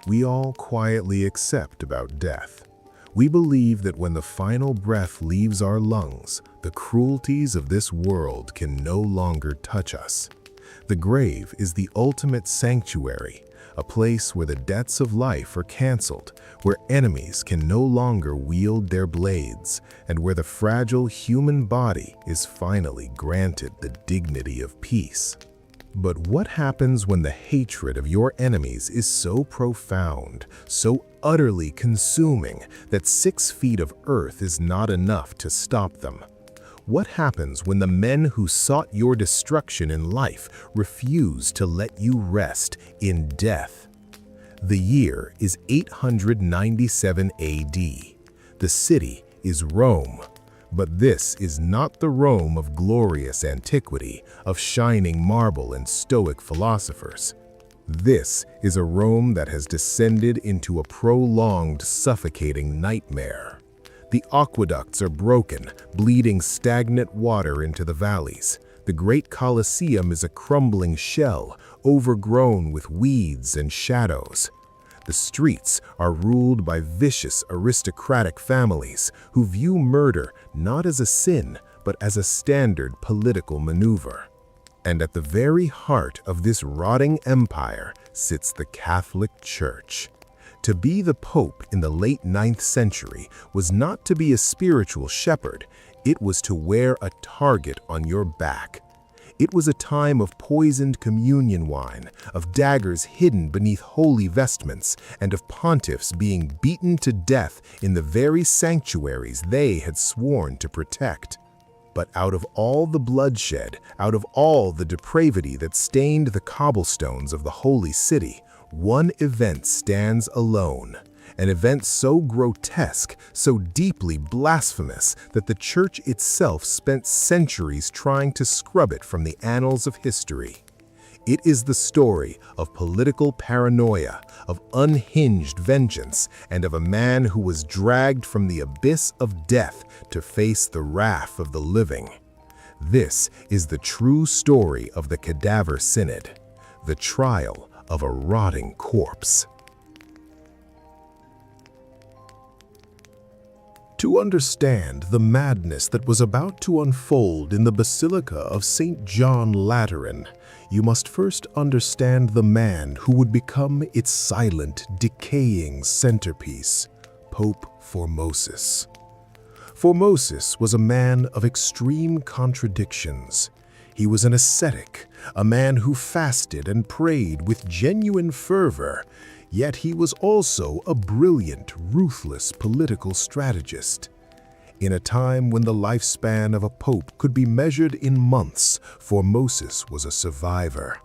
we all quietly accept about death. We believe that when the final breath leaves our lungs, the cruelties of this world can no longer touch us. The grave is the ultimate sanctuary, a place where the debts of life are canceled, where enemies can no longer wield their blades, and where the fragile human body is finally granted the dignity of peace. But what happens when the hatred of your enemies is so profound, so utterly consuming, that 6 feet of earth is not enough to stop them? What happens when the men who sought your destruction in life refuse to let you rest in death? The year is 897 AD. The city is Rome. But this is not the Rome of glorious antiquity, of shining marble and stoic philosophers. This is a Rome that has descended into a prolonged, suffocating nightmare. The aqueducts are broken, bleeding stagnant water into the valleys. The great Colosseum is a crumbling shell, overgrown with weeds and shadows. The streets are ruled by vicious aristocratic families who view murder not as a sin, but as a standard political maneuver. And at the very heart of this rotting empire sits the Catholic Church. To be the Pope in the late 9th century was not to be a spiritual shepherd, it was to wear a target on your back. It was a time of poisoned communion wine, of daggers hidden beneath holy vestments, and of pontiffs being beaten to death in the very sanctuaries they had sworn to protect. But out of all the bloodshed, out of all the depravity that stained the cobblestones of the holy city, one event stands alone, an event so grotesque, so deeply blasphemous that the church itself spent centuries trying to scrub it from the annals of history. It is the story of political paranoia, of unhinged vengeance, and of a man who was dragged from the abyss of death to face the wrath of the living. This is the true story of the Cadaver Synod, the trial of a rotting corpse. To understand the madness that was about to unfold in the Basilica of St. John Lateran, you must first understand the man who would become its silent, decaying centerpiece, Pope Formosus. Formosus was a man of extreme contradictions. He was an ascetic, a man who fasted and prayed with genuine fervor, yet he was also a brilliant, ruthless political strategist. In a time when the lifespan of a pope could be measured in months, Formosus was a survivor.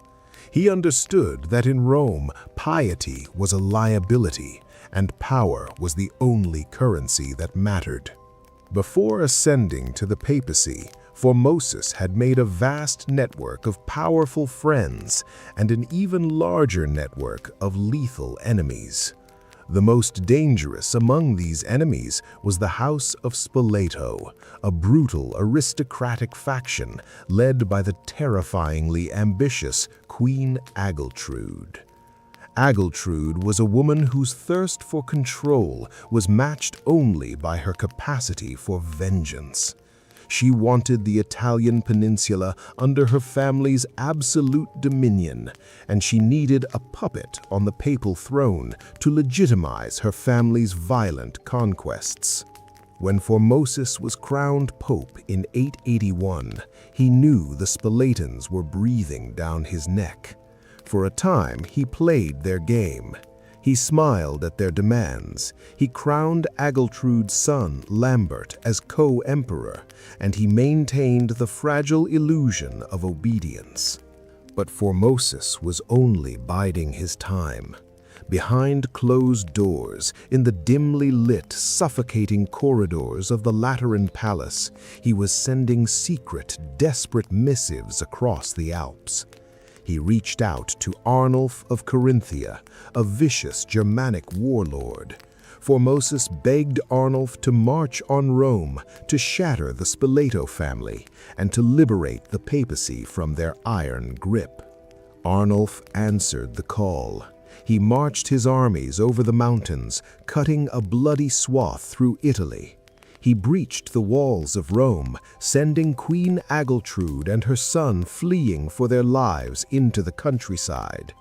He understood that in Rome, piety was a liability, and power was the only currency that mattered. Before ascending to the papacy, Formosus had made a vast network of powerful friends and an even larger network of lethal enemies. The most dangerous among these enemies was the House of Spoleto, a brutal aristocratic faction led by the terrifyingly ambitious Queen Agiltrude. Agiltrude was a woman whose thirst for control was matched only by her capacity for vengeance. She wanted the Italian peninsula under her family's absolute dominion, and she needed a puppet on the papal throne to legitimize her family's violent conquests. When Formosus was crowned pope in 881, he knew the Spoletans were breathing down his neck. For a time, he played their game. He smiled at their demands. He crowned Agiltrude's son, Lambert, as co-emperor, and he maintained the fragile illusion of obedience. But Formosus was only biding his time. Behind closed doors, in the dimly lit, suffocating corridors of the Lateran Palace, he was sending secret, desperate missives across the Alps. He reached out to Arnulf of Carinthia, a vicious Germanic warlord. Formosus begged Arnulf to march on Rome, to shatter the Spoleto family, and to liberate the papacy from their iron grip. Arnulf answered the call. He marched his armies over the mountains, cutting a bloody swath through Italy. He breached the walls of Rome, sending Queen Agiltrude and her son fleeing for their lives into the countryside.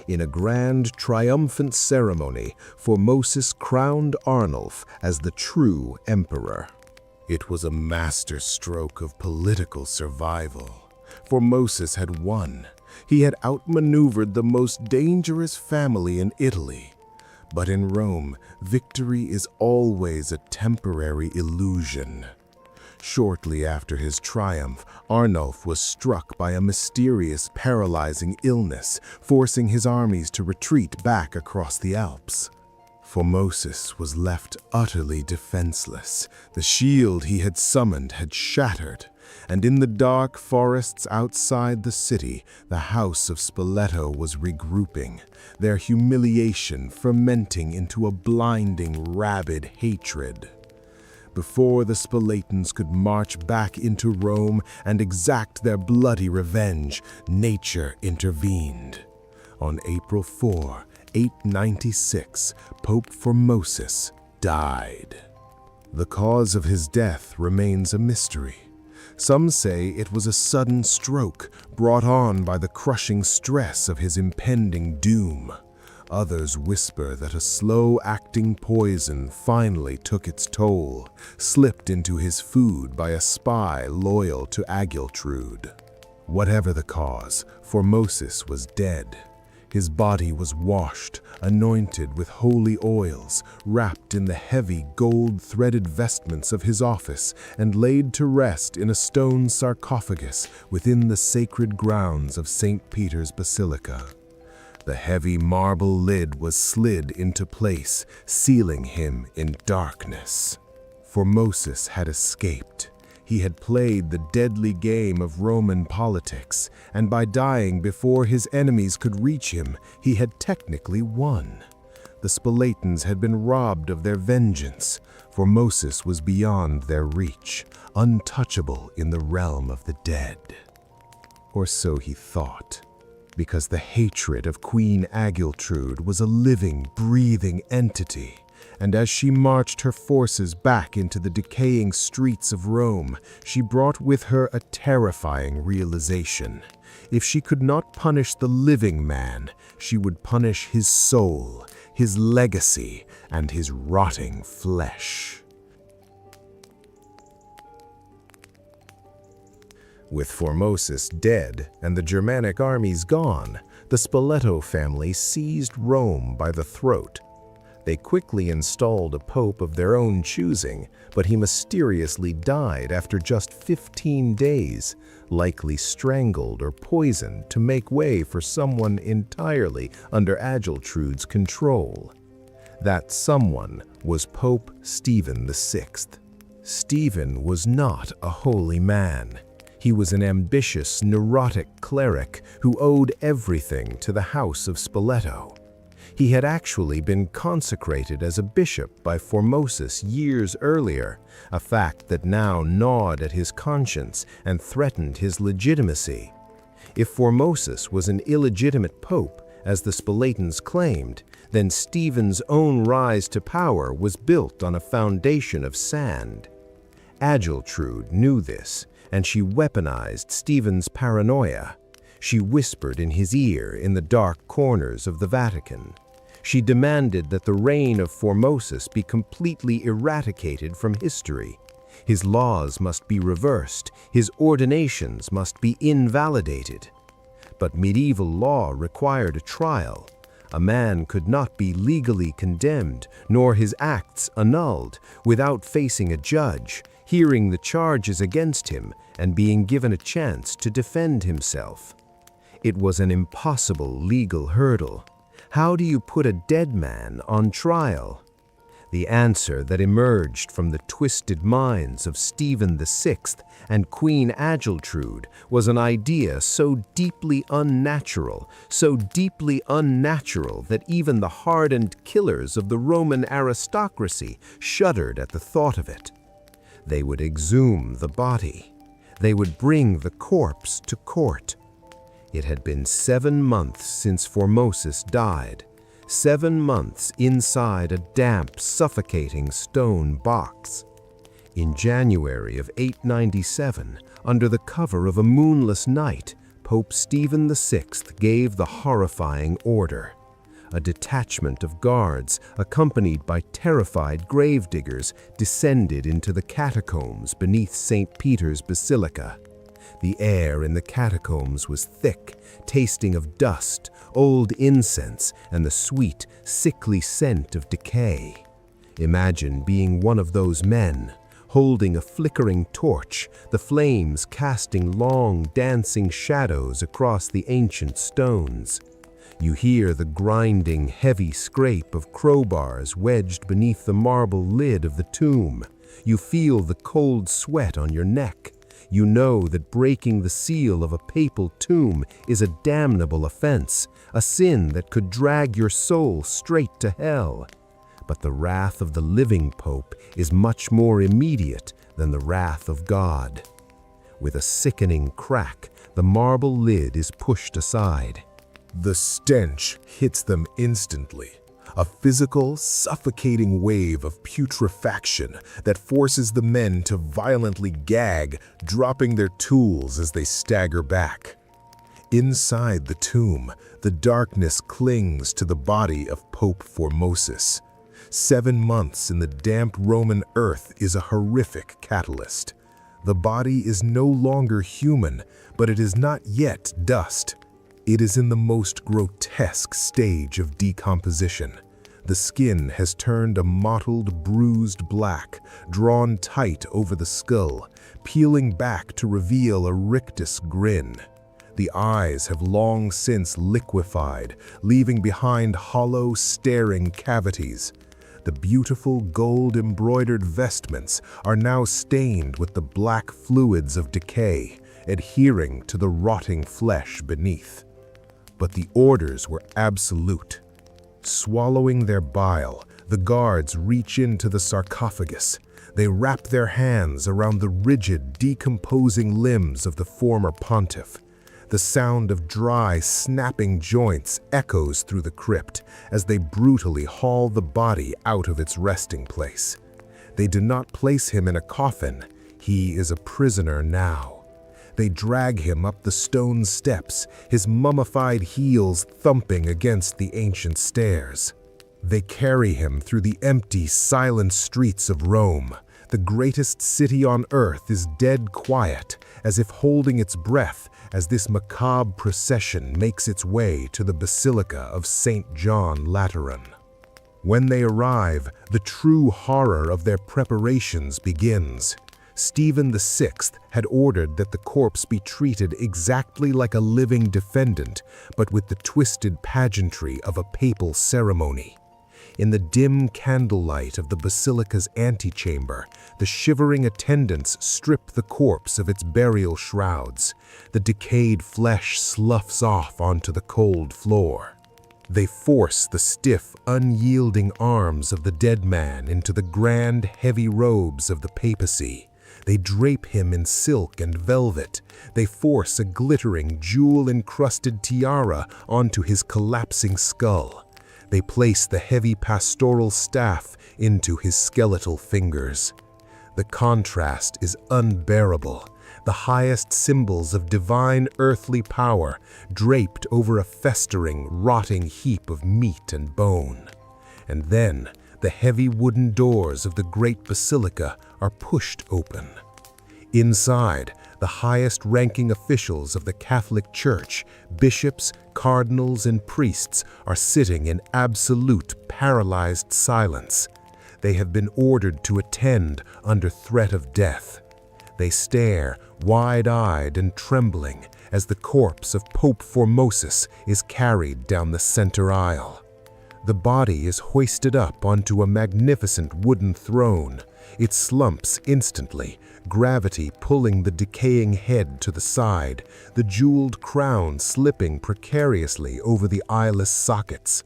In a grand, triumphant ceremony, Formosus crowned Arnulf as the true emperor. It was a masterstroke of political survival. Formosus had won. He had outmaneuvered the most dangerous family in Italy. But in Rome, victory is always a temporary illusion. Shortly after his triumph, Arnulf was struck by a mysterious, paralyzing illness, forcing his armies to retreat back across the Alps. Formosus was left utterly defenseless. The shield he had summoned had shattered, and in the dark forests outside the city, the House of Spoleto was regrouping, their humiliation fermenting into a blinding, rabid hatred. Before the Spoletans could march back into Rome and exact their bloody revenge, nature intervened. On April 4, 896, Pope Formosus died. The cause of his death remains a mystery. Some say it was a sudden stroke brought on by the crushing stress of his impending doom. Others whisper that a slow-acting poison finally took its toll, slipped into his food by a spy loyal to Agiltrude. Whatever the cause, Formosus was dead. His body was washed, anointed with holy oils, wrapped in the heavy gold-threaded vestments of his office, and laid to rest in a stone sarcophagus within the sacred grounds of St. Peter's Basilica. The heavy marble lid was slid into place, sealing him in darkness. Formosus had escaped. He had played the deadly game of Roman politics, and by dying before his enemies could reach him, he had technically won. The Spoletans had been robbed of their vengeance. Formosus was beyond their reach, untouchable in the realm of the dead. Or so he thought, because the hatred of Queen Agiltrude was a living, breathing entity. And as she marched her forces back into the decaying streets of Rome, she brought with her a terrifying realization. If she could not punish the living man, she would punish his soul, his legacy, and his rotting flesh. With Formosus dead and the Germanic armies gone, the Spoleto family seized Rome by the throat. They quickly installed a pope of their own choosing, but he mysteriously died after just 15 days, likely strangled or poisoned to make way for someone entirely under Agiltrude's control. That someone was Pope Stephen VI. Stephen was not a holy man. He was an ambitious, neurotic cleric who owed everything to the House of Spoleto. He had actually been consecrated as a bishop by Formosus years earlier, a fact that now gnawed at his conscience and threatened his legitimacy. If Formosus was an illegitimate pope, as the Spoletans claimed, then Stephen's own rise to power was built on a foundation of sand. Agiltrude knew this, and she weaponized Stephen's paranoia. She whispered in his ear in the dark corners of the Vatican. She demanded that the reign of Formosus be completely eradicated from history. His laws must be reversed, his ordinations must be invalidated. But medieval law required a trial. A man could not be legally condemned, nor his acts annulled, without facing a judge, hearing the charges against him, and being given a chance to defend himself. It was an impossible legal hurdle. How do you put a dead man on trial? The answer that emerged from the twisted minds of Stephen VI and Queen Agiltrude was an idea so deeply unnatural that even the hardened killers of the Roman aristocracy shuddered at the thought of it. They would exhume the body. They would bring the corpse to court. It had been 7 months since Formosus died, 7 months inside a damp, suffocating stone box. In January of 897, under the cover of a moonless night, Pope Stephen VI gave the horrifying order. A detachment of guards, accompanied by terrified gravediggers, descended into the catacombs beneath St. Peter's Basilica. The air in the catacombs was thick, tasting of dust, old incense, and the sweet, sickly scent of decay. Imagine being one of those men, holding a flickering torch, the flames casting long, dancing shadows across the ancient stones. You hear the grinding, heavy scrape of crowbars wedged beneath the marble lid of the tomb. You feel the cold sweat on your neck. You know that breaking the seal of a papal tomb is a damnable offense, a sin that could drag your soul straight to hell. But the wrath of the living pope is much more immediate than the wrath of God. With a sickening crack, the marble lid is pushed aside. The stench hits them instantly, a physical, suffocating wave of putrefaction that forces the men to violently gag, dropping their tools as they stagger back. Inside the tomb, the darkness clings to the body of Pope Formosus. 7 months in the damp Roman earth is a horrific catalyst. The body is no longer human, but it is not yet dust. It is in the most grotesque stage of decomposition. The skin has turned a mottled, bruised black, drawn tight over the skull, peeling back to reveal a rictus grin. The eyes have long since liquefied, leaving behind hollow, staring cavities. The beautiful gold-embroidered vestments are now stained with the black fluids of decay, adhering to the rotting flesh beneath. But the orders were absolute. Swallowing their bile, the guards reach into the sarcophagus. They wrap their hands around the rigid, decomposing limbs of the former pontiff. The sound of dry, snapping joints echoes through the crypt as they brutally haul the body out of its resting place. They do not place him in a coffin. He is a prisoner now. They drag him up the stone steps, his mummified heels thumping against the ancient stairs. They carry him through the empty, silent streets of Rome. The greatest city on earth is dead quiet, as if holding its breath as this macabre procession makes its way to the Basilica of St. John Lateran. When they arrive, the true horror of their preparations begins. Stephen VI had ordered that the corpse be treated exactly like a living defendant, but with the twisted pageantry of a papal ceremony. In the dim candlelight of the basilica's antechamber, the shivering attendants strip the corpse of its burial shrouds. The decayed flesh sloughs off onto the cold floor. They force the stiff, unyielding arms of the dead man into the grand, heavy robes of the papacy. They drape him in silk and velvet. They force a glittering, jewel-encrusted tiara onto his collapsing skull. They place the heavy pastoral staff into his skeletal fingers. The contrast is unbearable. The highest symbols of divine earthly power draped over a festering, rotting heap of meat and bone. And then, the heavy wooden doors of the great basilica are pushed open. Inside, the highest-ranking officials of the Catholic Church, bishops, cardinals, and priests, are sitting in absolute, paralyzed silence. They have been ordered to attend under threat of death. They stare, wide-eyed and trembling, as the corpse of Pope Formosus is carried down the center aisle. The body is hoisted up onto a magnificent wooden throne. It slumps instantly, gravity pulling the decaying head to the side, the jeweled crown slipping precariously over the eyeless sockets.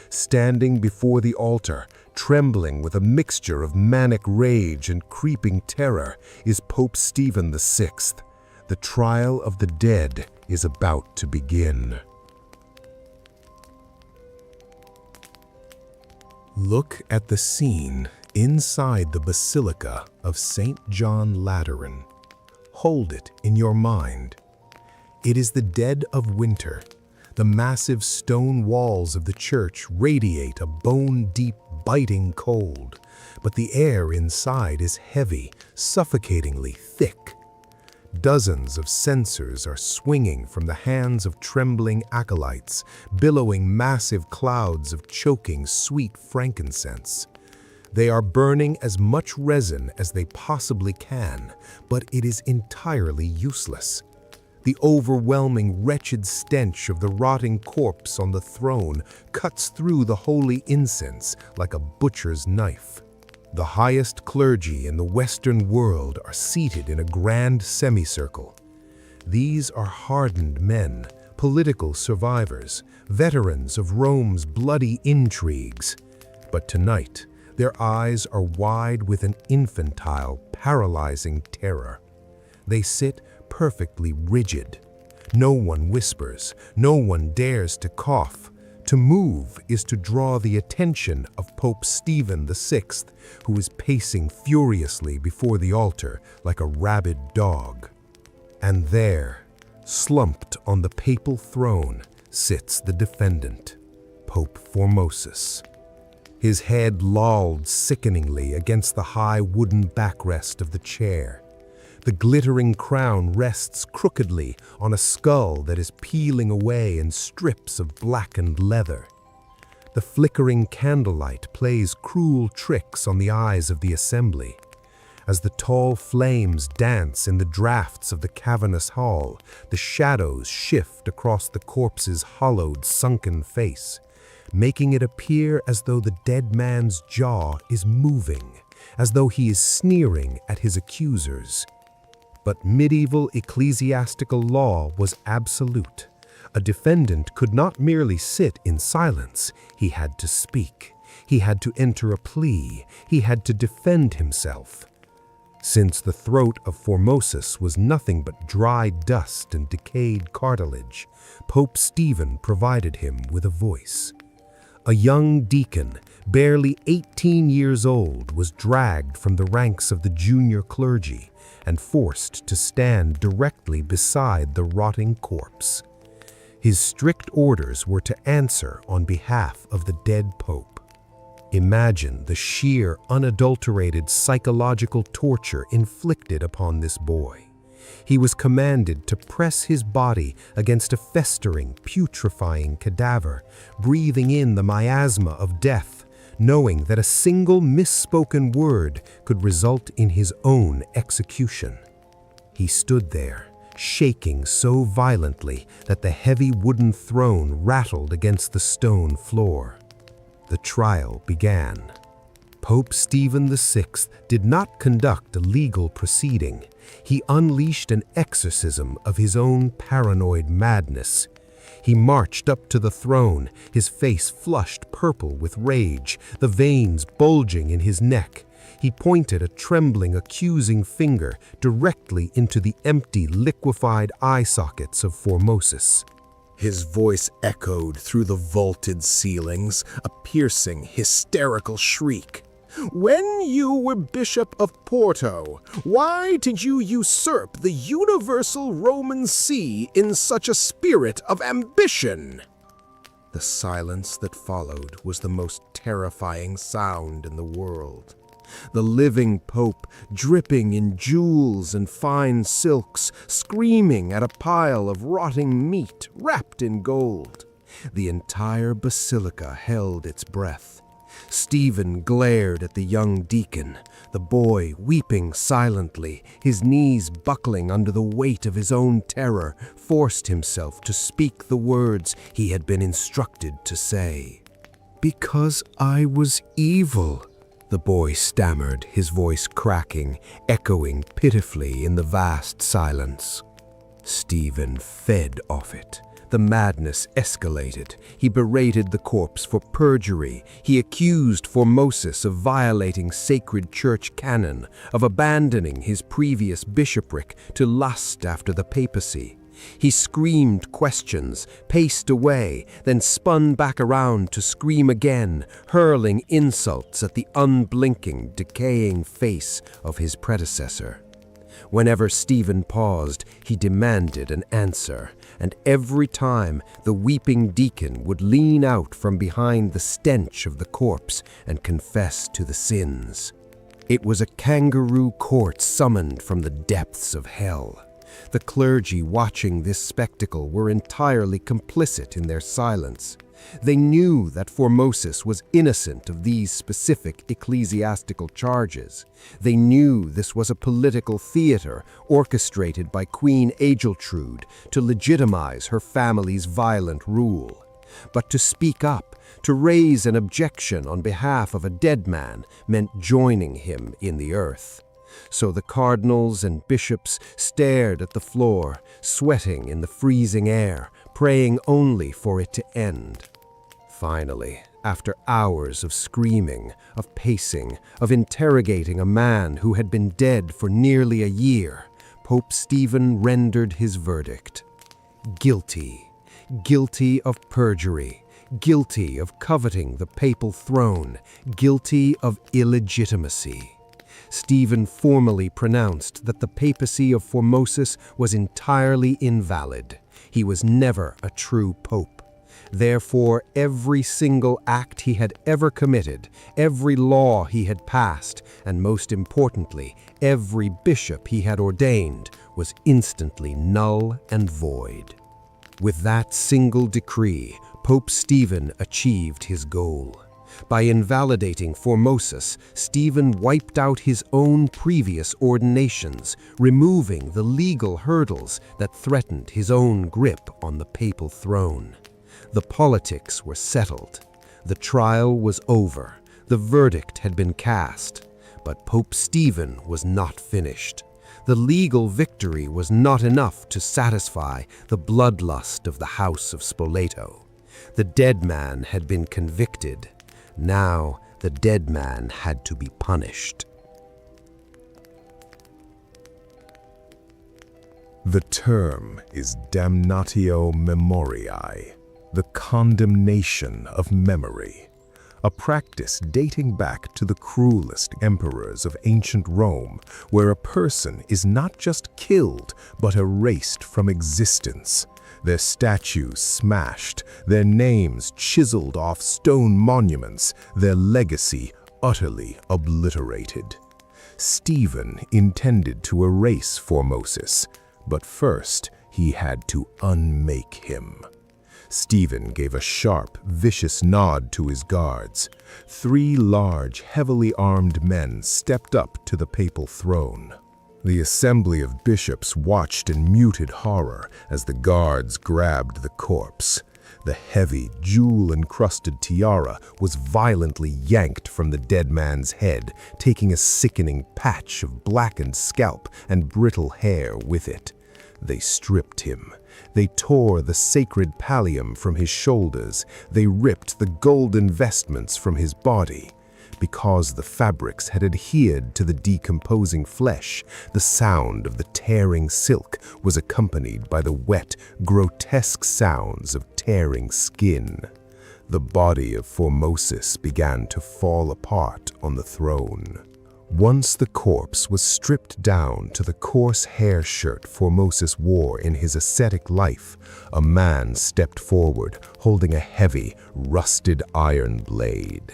Standing before the altar, trembling with a mixture of manic rage and creeping terror, is Pope Stephen VI. The trial of the dead is about to begin. Look at the scene inside the Basilica of St. John Lateran. Hold it in your mind. It is the dead of winter. The massive stone walls of the church radiate a bone-deep, biting cold, but the air inside is heavy, suffocatingly thick. Dozens of censers are swinging from the hands of trembling acolytes, billowing massive clouds of choking, sweet frankincense. They are burning as much resin as they possibly can, but it is entirely useless. The overwhelming, wretched stench of the rotting corpse on the throne cuts through the holy incense like a butcher's knife. The highest clergy in the Western world are seated in a grand semicircle. These are hardened men, political survivors, veterans of Rome's bloody intrigues. But tonight, their eyes are wide with an infantile, paralyzing terror. They sit perfectly rigid. No one whispers, no one dares to cough. To move is to draw the attention of Pope Stephen VI, who is pacing furiously before the altar like a rabid dog. And there, slumped on the papal throne, sits the defendant, Pope Formosus. His head lolled sickeningly against the high wooden backrest of the chair. The glittering crown rests crookedly on a skull that is peeling away in strips of blackened leather. The flickering candlelight plays cruel tricks on the eyes of the assembly. As the tall flames dance in the drafts of the cavernous hall, the shadows shift across the corpse's hollowed, sunken face, making it appear as though the dead man's jaw is moving, as though he is sneering at his accusers. But medieval ecclesiastical law was absolute. A defendant could not merely sit in silence. He had to speak. He had to enter a plea. He had to defend himself. Since the throat of Formosus was nothing but dry dust and decayed cartilage, Pope Stephen provided him with a voice. A young deacon, barely 18 years old, was dragged from the ranks of the junior clergy and forced to stand directly beside the rotting corpse. His strict orders were to answer on behalf of the dead pope. Imagine the sheer, unadulterated psychological torture inflicted upon this boy. He was commanded to press his body against a festering, putrefying cadaver, breathing in the miasma of death, knowing that a single misspoken word could result in his own execution. He stood there, shaking so violently that the heavy wooden throne rattled against the stone floor. The trial began. Pope Stephen VI did not conduct a legal proceeding. He unleashed an exorcism of his own paranoid madness. He marched up to the throne, his face flushed purple with rage, the veins bulging in his neck. He pointed a trembling, accusing finger directly into the empty, liquefied eye sockets of Formosus. His voice echoed through the vaulted ceilings, a piercing, hysterical shriek. "When you were Bishop of Porto, why did you usurp the universal Roman See in such a spirit of ambition?" The silence that followed was the most terrifying sound in the world. The living pope, dripping in jewels and fine silks, screaming at a pile of rotting meat wrapped in gold. The entire basilica held its breath. Stephen glared at the young deacon, the boy weeping silently, his knees buckling under the weight of his own terror, forced himself to speak the words he had been instructed to say. "Because I was evil," the boy stammered, his voice cracking, echoing pitifully in the vast silence. Stephen fed off it. The madness escalated. He berated the corpse for perjury. He accused Formosus of violating sacred church canon, of abandoning his previous bishopric to lust after the papacy. He screamed questions, paced away, then spun back around to scream again, hurling insults at the unblinking, decaying face of his predecessor. Whenever Stephen paused, he demanded an answer, and every time the weeping deacon would lean out from behind the stench of the corpse and confess to the sins. It was a kangaroo court summoned from the depths of hell. The clergy watching this spectacle were entirely complicit in their silence. They knew that Formosus was innocent of these specific ecclesiastical charges. They knew this was a political theater orchestrated by Queen Ageltrude to legitimize her family's violent rule. But to speak up, to raise an objection on behalf of a dead man, meant joining him in the earth. So the cardinals and bishops stared at the floor, sweating in the freezing air, praying only for it to end. Finally, after hours of screaming, of pacing, of interrogating a man who had been dead for nearly a year, Pope Stephen rendered his verdict. Guilty. Guilty of perjury. Guilty of coveting the papal throne. Guilty of illegitimacy. Stephen formally pronounced that the papacy of Formosus was entirely invalid. He was never a true pope. Therefore, every single act he had ever committed, every law he had passed, and most importantly, every bishop he had ordained, was instantly null and void. With that single decree, Pope Stephen achieved his goal. By invalidating Formosus, Stephen wiped out his own previous ordinations, removing the legal hurdles that threatened his own grip on the papal throne. The politics were settled. The trial was over. The verdict had been cast. But Pope Stephen was not finished. The legal victory was not enough to satisfy the bloodlust of the House of Spoleto. The dead man had been convicted. Now the dead man had to be punished. The term is damnatio memoriae, the condemnation of memory, a practice dating back to the cruelest emperors of ancient Rome, where a person is not just killed but erased from existence, their statues smashed, their names chiseled off stone monuments, their legacy utterly obliterated. Stephen intended to erase Formosus, but first he had to unmake him. Stephen gave a sharp, vicious nod to his guards. 3 large, heavily armed men stepped up to the papal throne. The assembly of bishops watched in muted horror as the guards grabbed the corpse. The heavy, jewel-encrusted tiara was violently yanked from the dead man's head, taking a sickening patch of blackened scalp and brittle hair with it. They stripped him. They tore the sacred pallium from his shoulders. They ripped the golden vestments from his body. Because the fabrics had adhered to the decomposing flesh, the sound of the tearing silk was accompanied by the wet, grotesque sounds of tearing skin. The body of Formosus began to fall apart on the throne. Once the corpse was stripped down to the coarse hair shirt Formosus wore in his ascetic life, a man stepped forward holding a heavy, rusted iron blade.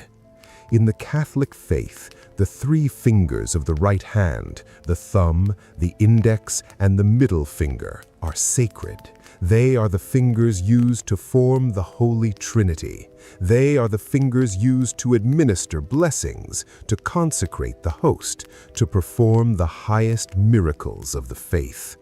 In the Catholic faith, the 3 fingers of the right hand, the thumb, the index, and the middle finger, are sacred. They are the fingers used to form the Holy Trinity. They are the fingers used to administer blessings, to consecrate the host, to perform the highest miracles of the faith.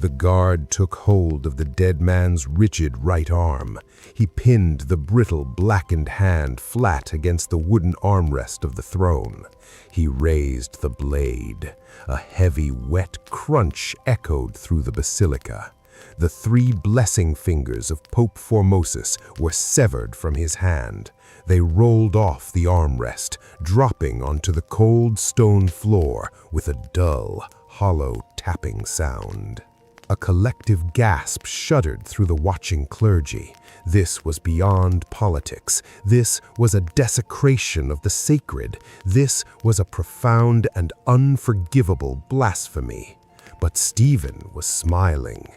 The guard took hold of the dead man's rigid right arm. He pinned the brittle, blackened hand flat against the wooden armrest of the throne. He raised the blade. A heavy, wet crunch echoed through the basilica. The 3 blessing fingers of Pope Formosus were severed from his hand. They rolled off the armrest, dropping onto the cold stone floor with a dull, hollow tapping sound. A collective gasp shuddered through the watching clergy. This was beyond politics. This was a desecration of the sacred. This was a profound and unforgivable blasphemy. But Stephen was smiling.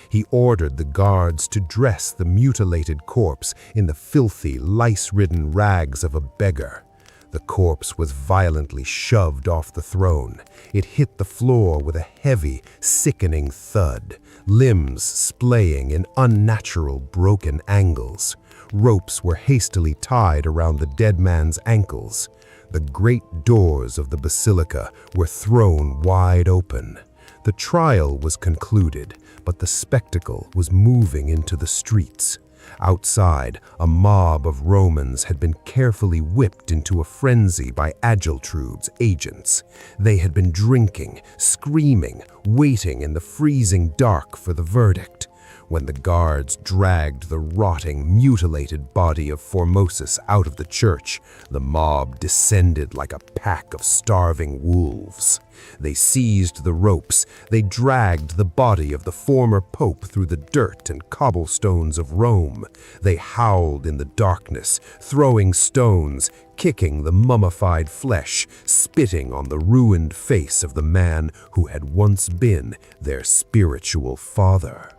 He ordered the guards to dress the mutilated corpse in the filthy, lice-ridden rags of a beggar. The corpse was violently shoved off the throne. It hit the floor with a heavy, sickening thud, limbs splaying in unnatural, broken angles. Ropes were hastily tied around the dead man's ankles. The great doors of the basilica were thrown wide open. The trial was concluded, but the spectacle was moving into the streets. Outside, a mob of Romans had been carefully whipped into a frenzy by Agiltrude's agents. They had been drinking, screaming, waiting in the freezing dark for the verdict. When the guards dragged the rotting, mutilated body of Formosus out of the church, the mob descended like a pack of starving wolves. They seized the ropes. They dragged the body of the former pope through the dirt and cobblestones of Rome. They howled in the darkness, throwing stones, kicking the mummified flesh, spitting on the ruined face of the man who had once been their spiritual father.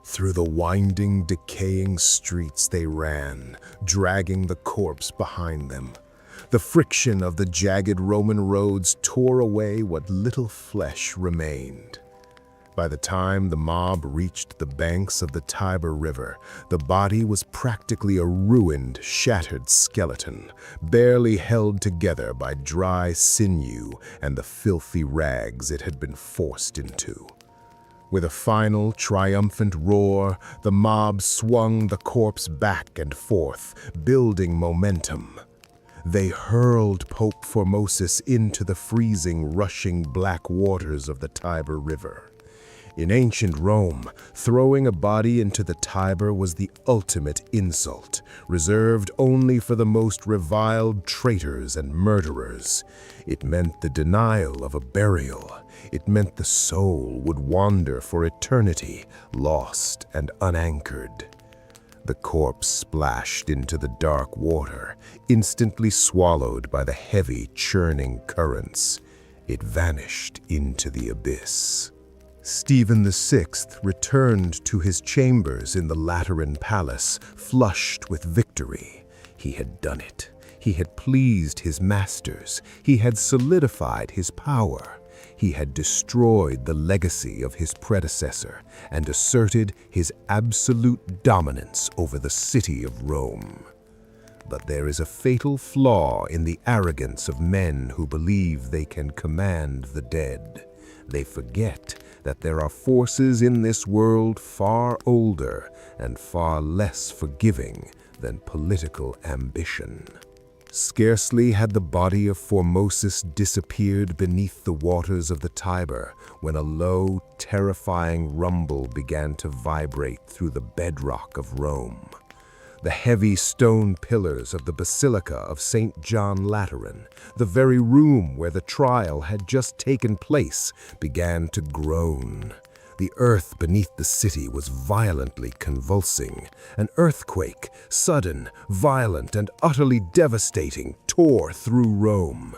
Through the winding, decaying streets they ran, dragging the corpse behind them. The friction of the jagged Roman roads tore away what little flesh remained. By the time the mob reached the banks of the Tiber River, the body was practically a ruined, shattered skeleton, barely held together by dry sinew and the filthy rags it had been forced into. With a final, triumphant roar, the mob swung the corpse back and forth, building momentum. They hurled Pope Formosus into the freezing, rushing black waters of the Tiber River. In ancient Rome, throwing a body into the Tiber was the ultimate insult, reserved only for the most reviled traitors and murderers. It meant the denial of a burial. It meant the soul would wander for eternity, lost and unanchored. The corpse splashed into the dark water, instantly swallowed by the heavy, churning currents. It vanished into the abyss. Stephen VI returned to his chambers in the Lateran Palace, flushed with victory. He had done it. He had pleased his masters. He had solidified his power. He had destroyed the legacy of his predecessor and asserted his absolute dominance over the city of Rome. But there is a fatal flaw in the arrogance of men who believe they can command the dead. They forget that there are forces in this world far older and far less forgiving than political ambition. Scarcely had the body of Formosus disappeared beneath the waters of the Tiber when a low, terrifying rumble began to vibrate through the bedrock of Rome. The heavy stone pillars of the Basilica of St. John Lateran, the very room where the trial had just taken place, began to groan. The earth beneath the city was violently convulsing. An earthquake, sudden, violent, and utterly devastating, tore through Rome.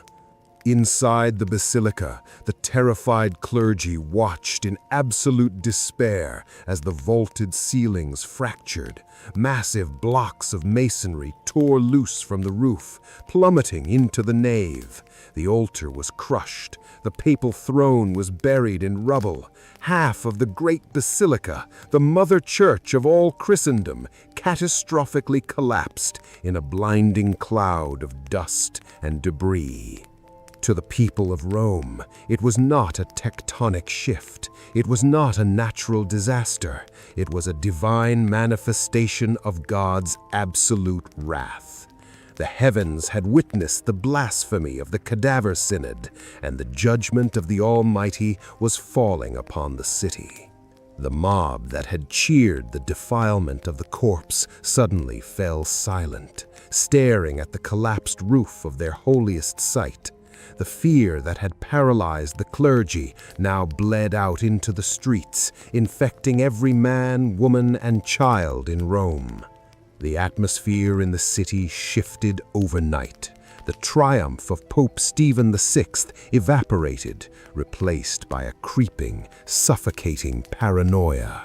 Inside the basilica, the terrified clergy watched in absolute despair as the vaulted ceilings fractured. Massive blocks of masonry tore loose from the roof, plummeting into the nave. The altar was crushed. The papal throne was buried in rubble. Half of the great basilica, the mother church of all Christendom, catastrophically collapsed in a blinding cloud of dust and debris. To the people of Rome, it was not a tectonic shift. It was not a natural disaster. It was a divine manifestation of God's absolute wrath. The heavens had witnessed the blasphemy of the cadaver synod, and the judgment of the Almighty was falling upon the city. The mob that had cheered the defilement of the corpse suddenly fell silent, staring at the collapsed roof of their holiest site. The fear that had paralyzed the clergy now bled out into the streets, infecting every man, woman, and child in Rome. The atmosphere in the city shifted overnight. The triumph of Pope Stephen VI evaporated, replaced by a creeping, suffocating paranoia.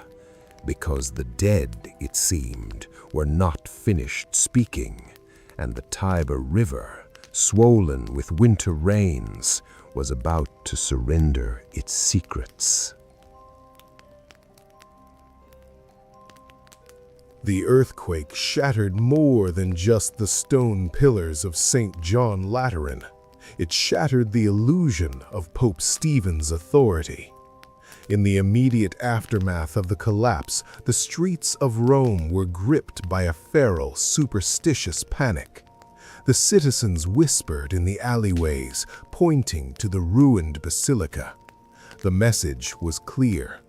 Because the dead, it seemed, were not finished speaking, and the Tiber River, swollen with winter rains, was about to surrender its secrets. The earthquake shattered more than just the stone pillars of St. John Lateran. It shattered the illusion of Pope Stephen's authority. In the immediate aftermath of the collapse, the streets of Rome were gripped by a feral, superstitious panic. The citizens whispered in the alleyways, pointing to the ruined basilica. The message was clear.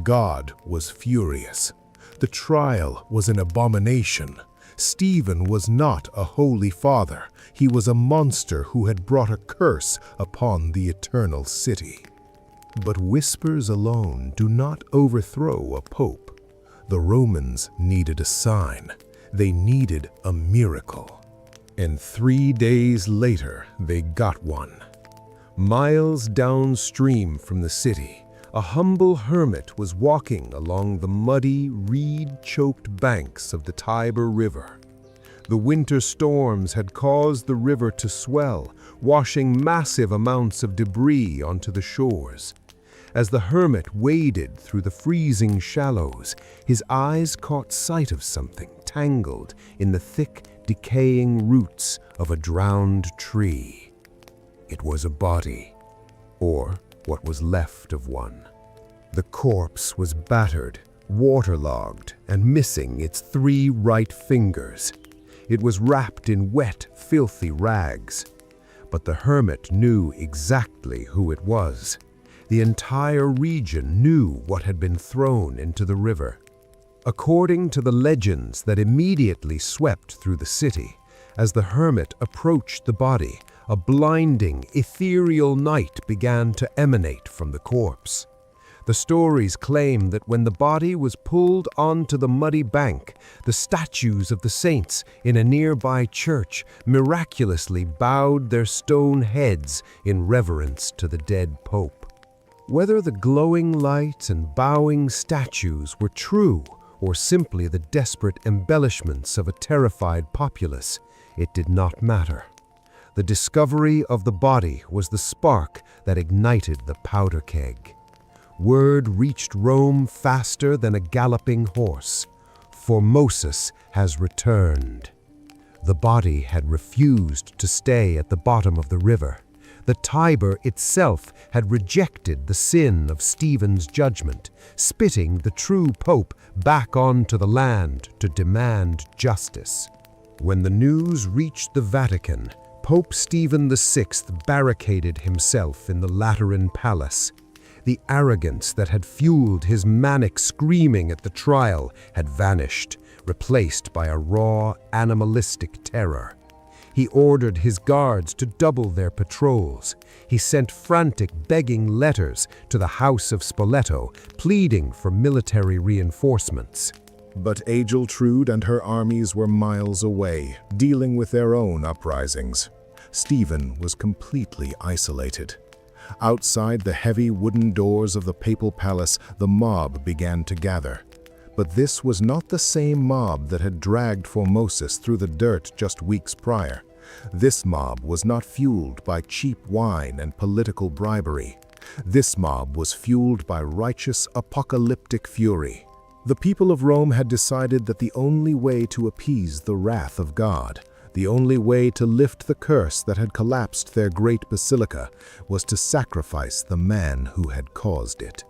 God was furious. The trial was an abomination. Stephen was not a holy father. He was a monster who had brought a curse upon the eternal city. But whispers alone do not overthrow a pope. The Romans needed a sign. They needed a miracle. And 3 days later, they got one. Miles downstream from the city, a humble hermit was walking along the muddy, reed-choked banks of the Tiber River. The winter storms had caused the river to swell, washing massive amounts of debris onto the shores. As the hermit waded through the freezing shallows, his eyes caught sight of something tangled in the thick, decaying roots of a drowned tree. It was a body, or what was left of one. The corpse was battered, waterlogged, and missing its 3 right fingers. It was wrapped in wet, filthy rags. But the hermit knew exactly who it was. The entire region knew what had been thrown into the river. According to the legends that immediately swept through the city, as the hermit approached the body, a blinding, ethereal light began to emanate from the corpse. The stories claim that when the body was pulled onto the muddy bank, the statues of the saints in a nearby church miraculously bowed their stone heads in reverence to the dead pope. Whether the glowing light and bowing statues were true or simply the desperate embellishments of a terrified populace, it did not matter. The discovery of the body was the spark that ignited the powder keg. Word reached Rome faster than a galloping horse. Formosus has returned. The body had refused to stay at the bottom of the river. The Tiber itself had rejected the sin of Stephen's judgment, spitting the true pope back onto the land to demand justice. When the news reached the Vatican, Pope Stephen VI barricaded himself in the Lateran palace. The arrogance that had fueled his manic screaming at the trial had vanished, replaced by a raw, animalistic terror. He ordered his guards to double their patrols. He sent frantic, begging letters to the House of Spoleto, pleading for military reinforcements. But Ageltrude and her armies were miles away, dealing with their own uprisings. Stephen was completely isolated. Outside the heavy wooden doors of the papal palace, the mob began to gather. But this was not the same mob that had dragged Formosus through the dirt just weeks prior. This mob was not fueled by cheap wine and political bribery. This mob was fueled by righteous, apocalyptic fury. The people of Rome had decided that the only way to appease the wrath of God, the only way to lift the curse that had collapsed their great basilica, was to sacrifice the man who had caused it.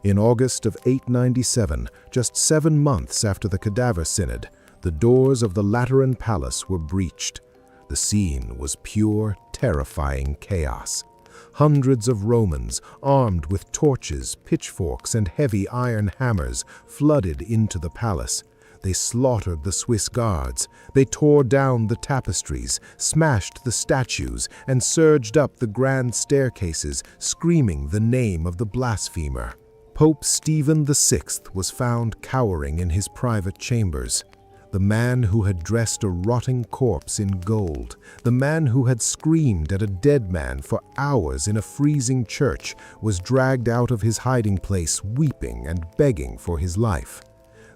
In August of 897, just 7 months after the Cadaver Synod, the doors of the Lateran Palace were breached. The scene was pure, terrifying chaos. Hundreds of Romans, armed with torches, pitchforks, and heavy iron hammers, flooded into the palace. They slaughtered the Swiss guards. They tore down the tapestries, smashed the statues, and surged up the grand staircases, screaming the name of the blasphemer. Pope Stephen VI was found cowering in his private chambers. The man who had dressed a rotting corpse in gold, the man who had screamed at a dead man for hours in a freezing church, was dragged out of his hiding place weeping and begging for his life.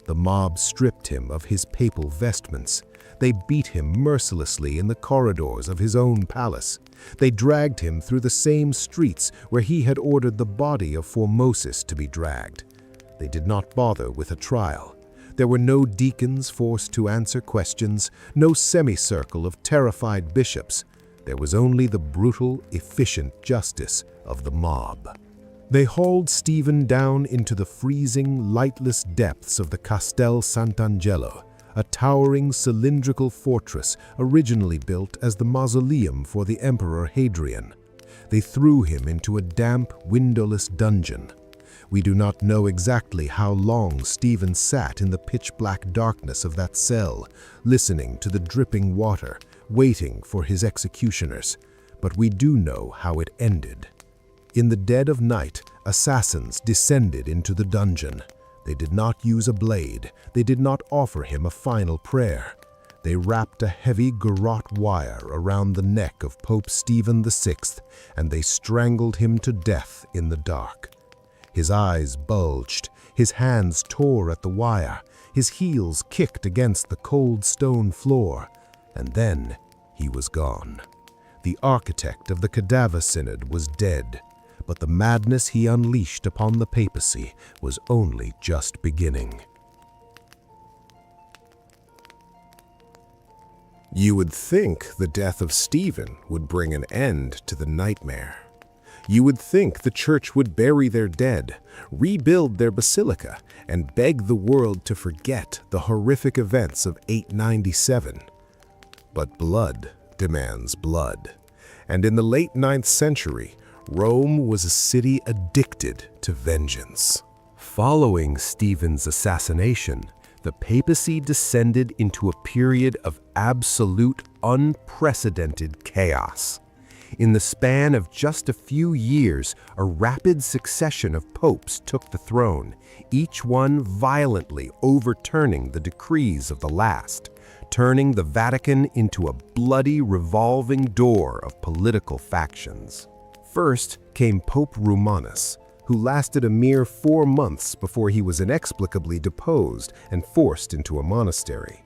The mob stripped him of his papal vestments. They beat him mercilessly in the corridors of his own palace. They dragged him through the same streets where he had ordered the body of Formosus to be dragged. They did not bother with a trial. There were no deacons forced to answer questions, no semicircle of terrified bishops. There was only the brutal, efficient justice of the mob. They hauled Stephen down into the freezing, lightless depths of the Castel Sant'Angelo, a towering cylindrical fortress originally built as the mausoleum for the Emperor Hadrian. They threw him into a damp, windowless dungeon. We do not know exactly how long Stephen sat in the pitch-black darkness of that cell, listening to the dripping water, waiting for his executioners, but we do know how it ended. In the dead of night, assassins descended into the dungeon. They did not use a blade. They did not offer him a final prayer. They wrapped a heavy garrote wire around the neck of Pope Stephen VI, and they strangled him to death in the dark. His eyes bulged, his hands tore at the wire, his heels kicked against the cold stone floor, and then he was gone. The architect of the Cadaver Synod was dead, but the madness he unleashed upon the papacy was only just beginning. You would think the death of Stephen would bring an end to the nightmare. You would think the church would bury their dead, rebuild their basilica, and beg the world to forget the horrific events of 897. But blood demands blood. And in the late 9th century, Rome was a city addicted to vengeance. Following Stephen's assassination, the papacy descended into a period of absolute, unprecedented chaos. In the span of just a few years, a rapid succession of popes took the throne, each one violently overturning the decrees of the last, turning the Vatican into a bloody revolving door of political factions. First came Pope Romanus, who lasted a mere 4 months before he was inexplicably deposed and forced into a monastery.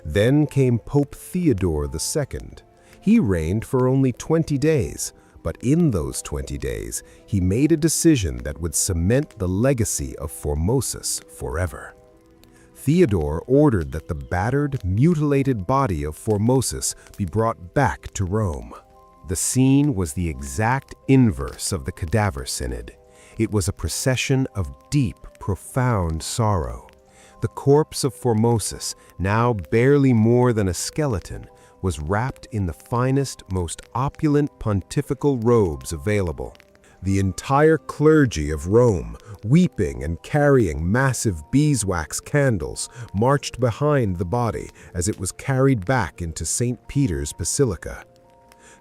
Then came Pope Theodore II. He reigned for only 20 days, but in those 20 days, he made a decision that would cement the legacy of Formosus forever. Theodore ordered that the battered, mutilated body of Formosus be brought back to Rome. The scene was the exact inverse of the Cadaver Synod. It was a procession of deep, profound sorrow. The corpse of Formosus, now barely more than a skeleton, was wrapped in the finest, most opulent pontifical robes available. The entire clergy of Rome, weeping and carrying massive beeswax candles, marched behind the body as it was carried back into St. Peter's Basilica.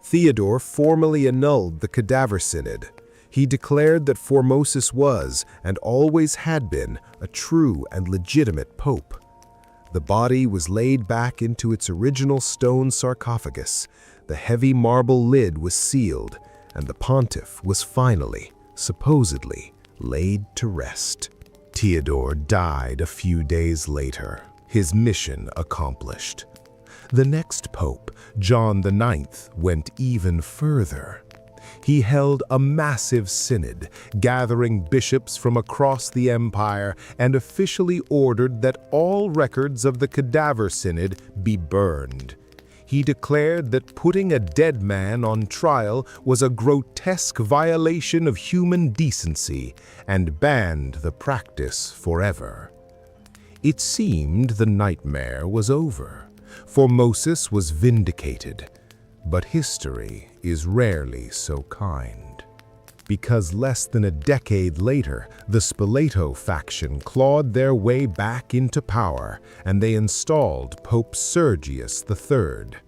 Theodore formally annulled the Cadaver Synod. He declared that Formosus was, and always had been, a true and legitimate pope. The body was laid back into its original stone sarcophagus, the heavy marble lid was sealed, and the pontiff was finally, supposedly, laid to rest. Theodore died a few days later, his mission accomplished. The next pope, John IX, went even further. He held a massive synod, gathering bishops from across the empire, and officially ordered that all records of the Cadaver Synod be burned. He declared that putting a dead man on trial was a grotesque violation of human decency, and banned the practice forever. It seemed the nightmare was over. Formosus was vindicated. But history is rarely so kind. because less than a decade later, the Spoleto faction clawed their way back into power, and they installed Pope Sergius III.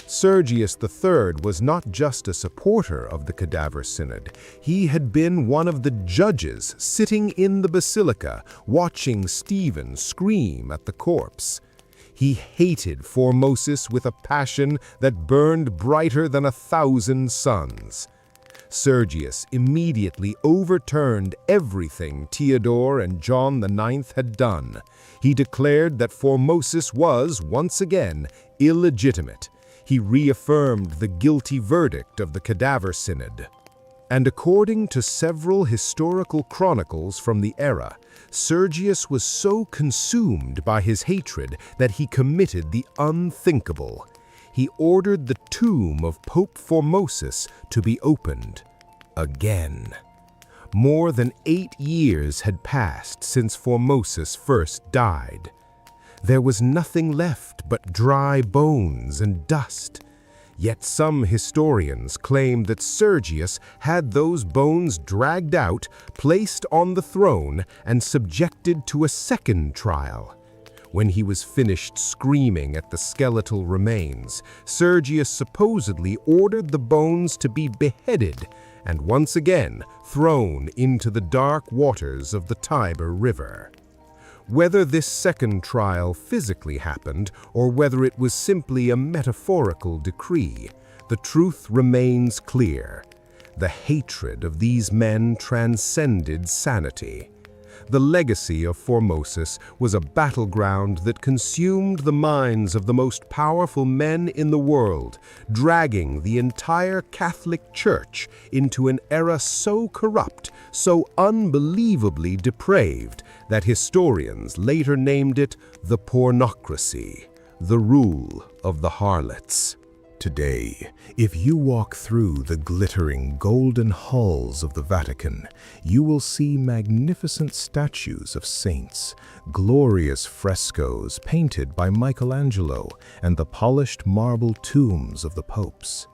Sergius III was not just a supporter of the Cadaver Synod. He had been one of the judges sitting in the basilica, watching Stephen scream at the corpse. He hated Formosus with a passion that burned brighter than 1,000 suns. Sergius immediately overturned everything Theodore and John IX had done. He declared that Formosus was, once again, illegitimate. He reaffirmed the guilty verdict of the Cadaver Synod. And according to several historical chronicles from the era, Sergius was so consumed by his hatred that he committed the unthinkable. He ordered the tomb of Pope Formosus to be opened again. More than 8 years had passed since Formosus first died. There was nothing left but dry bones and dust. Yet some historians claim that Sergius had those bones dragged out, placed on the throne, and subjected to a second trial. When he was finished screaming at the skeletal remains, Sergius supposedly ordered the bones to be beheaded and once again thrown into the dark waters of the Tiber River. Whether this second trial physically happened or whether it was simply a metaphorical decree, the truth remains clear. The hatred of these men transcended sanity. The legacy of Formosus was a battleground that consumed the minds of the most powerful men in the world, dragging the entire Catholic Church into an era so corrupt, so unbelievably depraved, that historians later named it the pornocracy, the rule of the harlots. Today, if you walk through the glittering golden halls of the Vatican, you will see magnificent statues of saints, glorious frescoes painted by Michelangelo, and the polished marble tombs of the popes.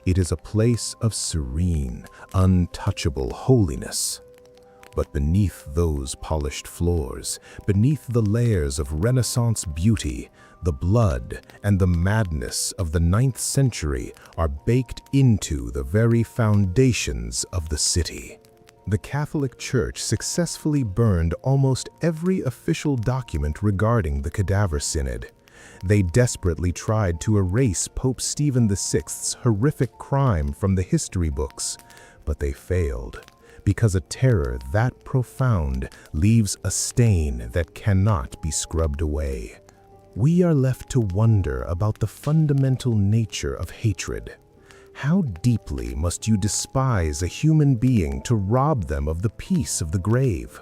It is a place of serene, untouchable holiness. But beneath those polished floors, beneath the layers of Renaissance beauty, the blood and the madness of the 9th century are baked into the very foundations of the city. The Catholic Church successfully burned almost every official document regarding the Cadaver Synod. They desperately tried to erase Pope Stephen VI's horrific crime from the history books, but they failed, because a terror that profound leaves a stain that cannot be scrubbed away. We are left to wonder about the fundamental nature of hatred. How deeply must you despise a human being to rob them of the peace of the grave?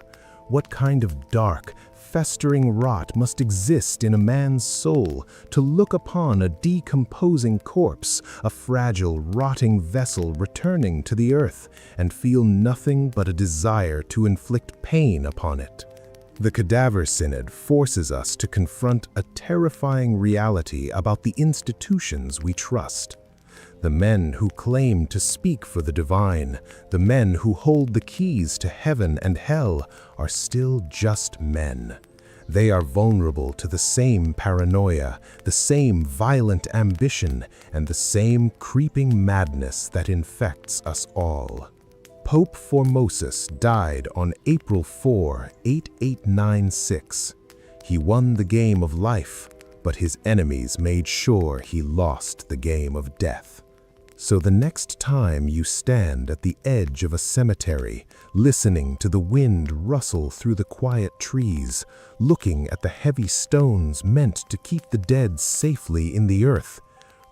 What kind of dark, festering rot must exist in a man's soul to look upon a decomposing corpse, a fragile, rotting vessel returning to the earth, and feel nothing but a desire to inflict pain upon it? The Cadaver Synod forces us to confront a terrifying reality about the institutions we trust. The men who claim to speak for the divine, the men who hold the keys to heaven and hell, are still just men. They are vulnerable to the same paranoia, the same violent ambition, and the same creeping madness that infects us all. Pope Formosus died on April 4, 8896. He won the game of life, but his enemies made sure he lost the game of death. So the next time you stand at the edge of a cemetery, listening to the wind rustle through the quiet trees, looking at the heavy stones meant to keep the dead safely in the earth,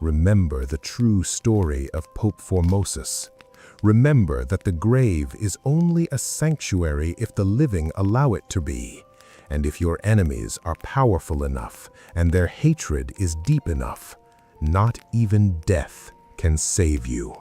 remember the true story of Pope Formosus. Remember that the grave is only a sanctuary if the living allow it to be, and if your enemies are powerful enough and their hatred is deep enough, not even death can save you.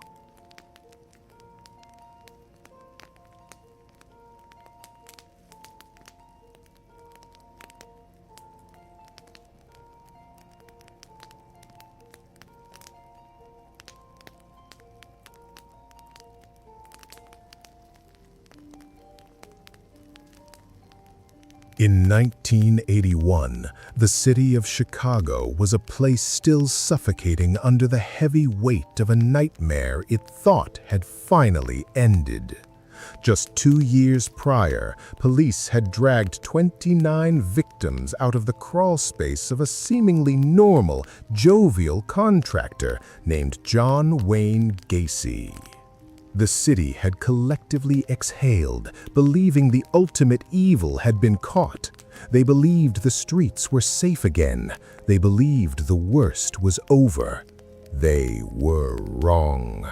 In 1981, the city of Chicago was a place still suffocating under the heavy weight of a nightmare it thought had finally ended. Just 2 years prior, police had dragged 29 victims out of the crawl space of a seemingly normal, jovial contractor named John Wayne Gacy. The city had collectively exhaled, believing the ultimate evil had been caught. They believed the streets were safe again. They believed the worst was over. They were wrong.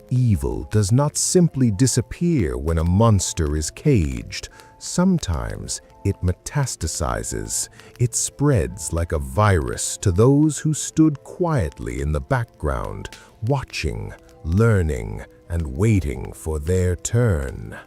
Evil does not simply disappear when a monster is caged. Sometimes it metastasizes. It spreads like a virus to those who stood quietly in the background, watching, learning, and waiting for their turn.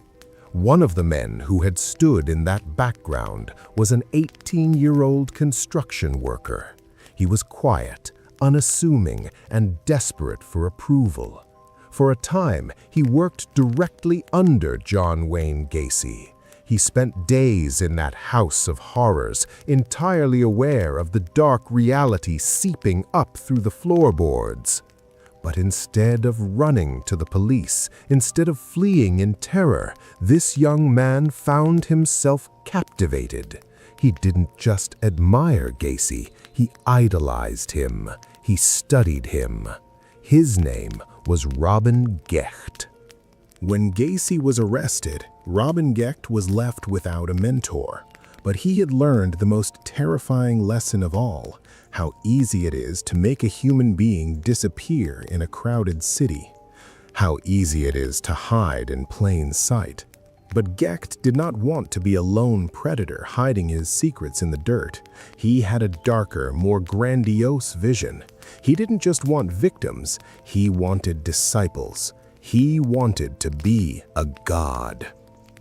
One of the men who had stood in that background was an 18-year-old construction worker. He was quiet, unassuming, and desperate for approval. For a time, he worked directly under John Wayne Gacy. He spent days in that house of horrors, entirely aware of the dark reality seeping up through the floorboards. But instead of running to the police, instead of fleeing in terror, this young man found himself captivated. He didn't just admire Gacy, he idolized him. He studied him. His name was Robin Gecht. When Gacy was arrested, Robin Gecht was left without a mentor. But he had learned the most terrifying lesson of all: how easy it is to make a human being disappear in a crowded city. How easy it is to hide in plain sight. But Gecht did not want to be a lone predator hiding his secrets in the dirt. He had a darker, more grandiose vision. He didn't just want victims, he wanted disciples. He wanted to be a god.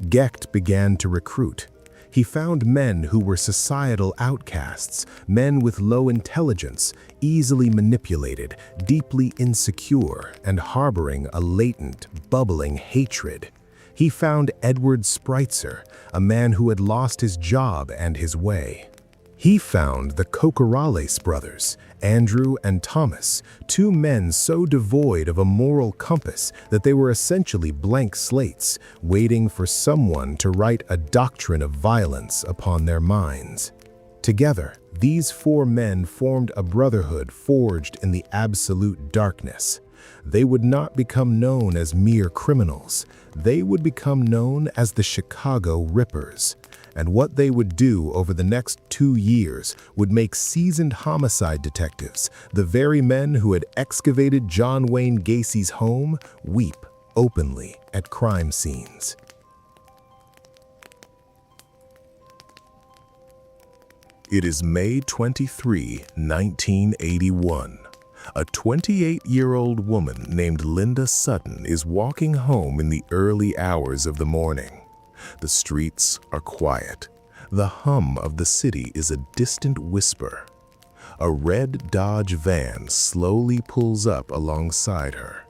Gecht began to recruit. He found men who were societal outcasts, men with low intelligence, easily manipulated, deeply insecure, and harboring a latent, bubbling hatred. He found Edward Spreitzer, a man who had lost his job and his way. He found the Cocorales brothers, Andrew and Thomas, 2 men so devoid of a moral compass that they were essentially blank slates, waiting for someone to write a doctrine of violence upon their minds. Together, these 4 men formed a brotherhood forged in the absolute darkness. They would not become known as mere criminals. They would become known as the Chicago Rippers. And what they would do over the next 2 years would make seasoned homicide detectives, the very men who had excavated John Wayne Gacy's home, weep openly at crime scenes. It is May 23, 1981. A 28-year-old woman named Linda Sutton is walking home in the early hours of the morning. The streets are quiet. The hum of the city is a distant whisper. A red Dodge van slowly pulls up alongside her.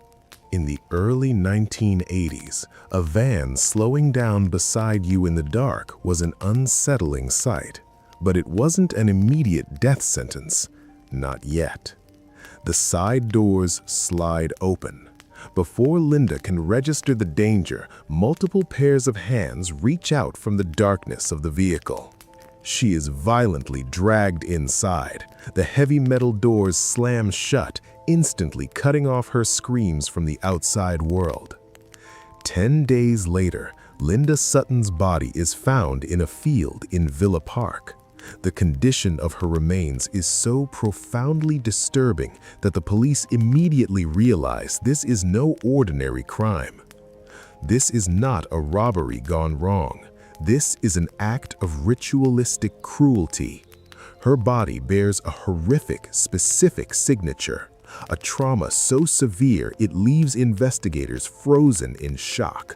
In the early 1980s, a van slowing down beside you in the dark was an unsettling sight. But it wasn't an immediate death sentence. Not yet. The side doors slide open. Before Linda can register the danger, multiple pairs of hands reach out from the darkness of the vehicle. She is violently dragged inside. The heavy metal doors slam shut, instantly cutting off her screams from the outside world. 10 days later, Linda Sutton's body is found in a field in Villa Park. The condition of her remains is so profoundly disturbing that the police immediately realize this is no ordinary crime. This is not a robbery gone wrong. This is an act of ritualistic cruelty. Her body bears a horrific, specific signature, a trauma so severe it leaves investigators frozen in shock.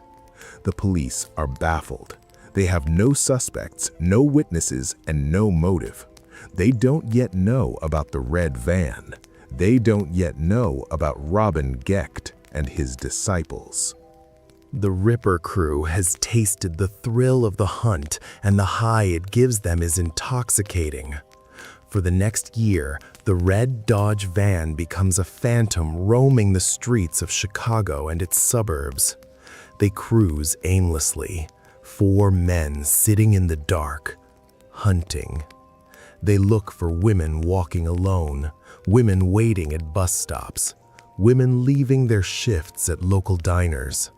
The police are baffled. They have no suspects, no witnesses, and no motive. They don't yet know about the red van. They don't yet know about Robin Gecht and his disciples. The Ripper crew has tasted the thrill of the hunt, and the high it gives them is intoxicating. For the next year, the red Dodge van becomes a phantom roaming the streets of Chicago and its suburbs. They cruise aimlessly, 4 men sitting in the dark, hunting. They look for women walking alone, women waiting at bus stops, women leaving their shifts at local diners.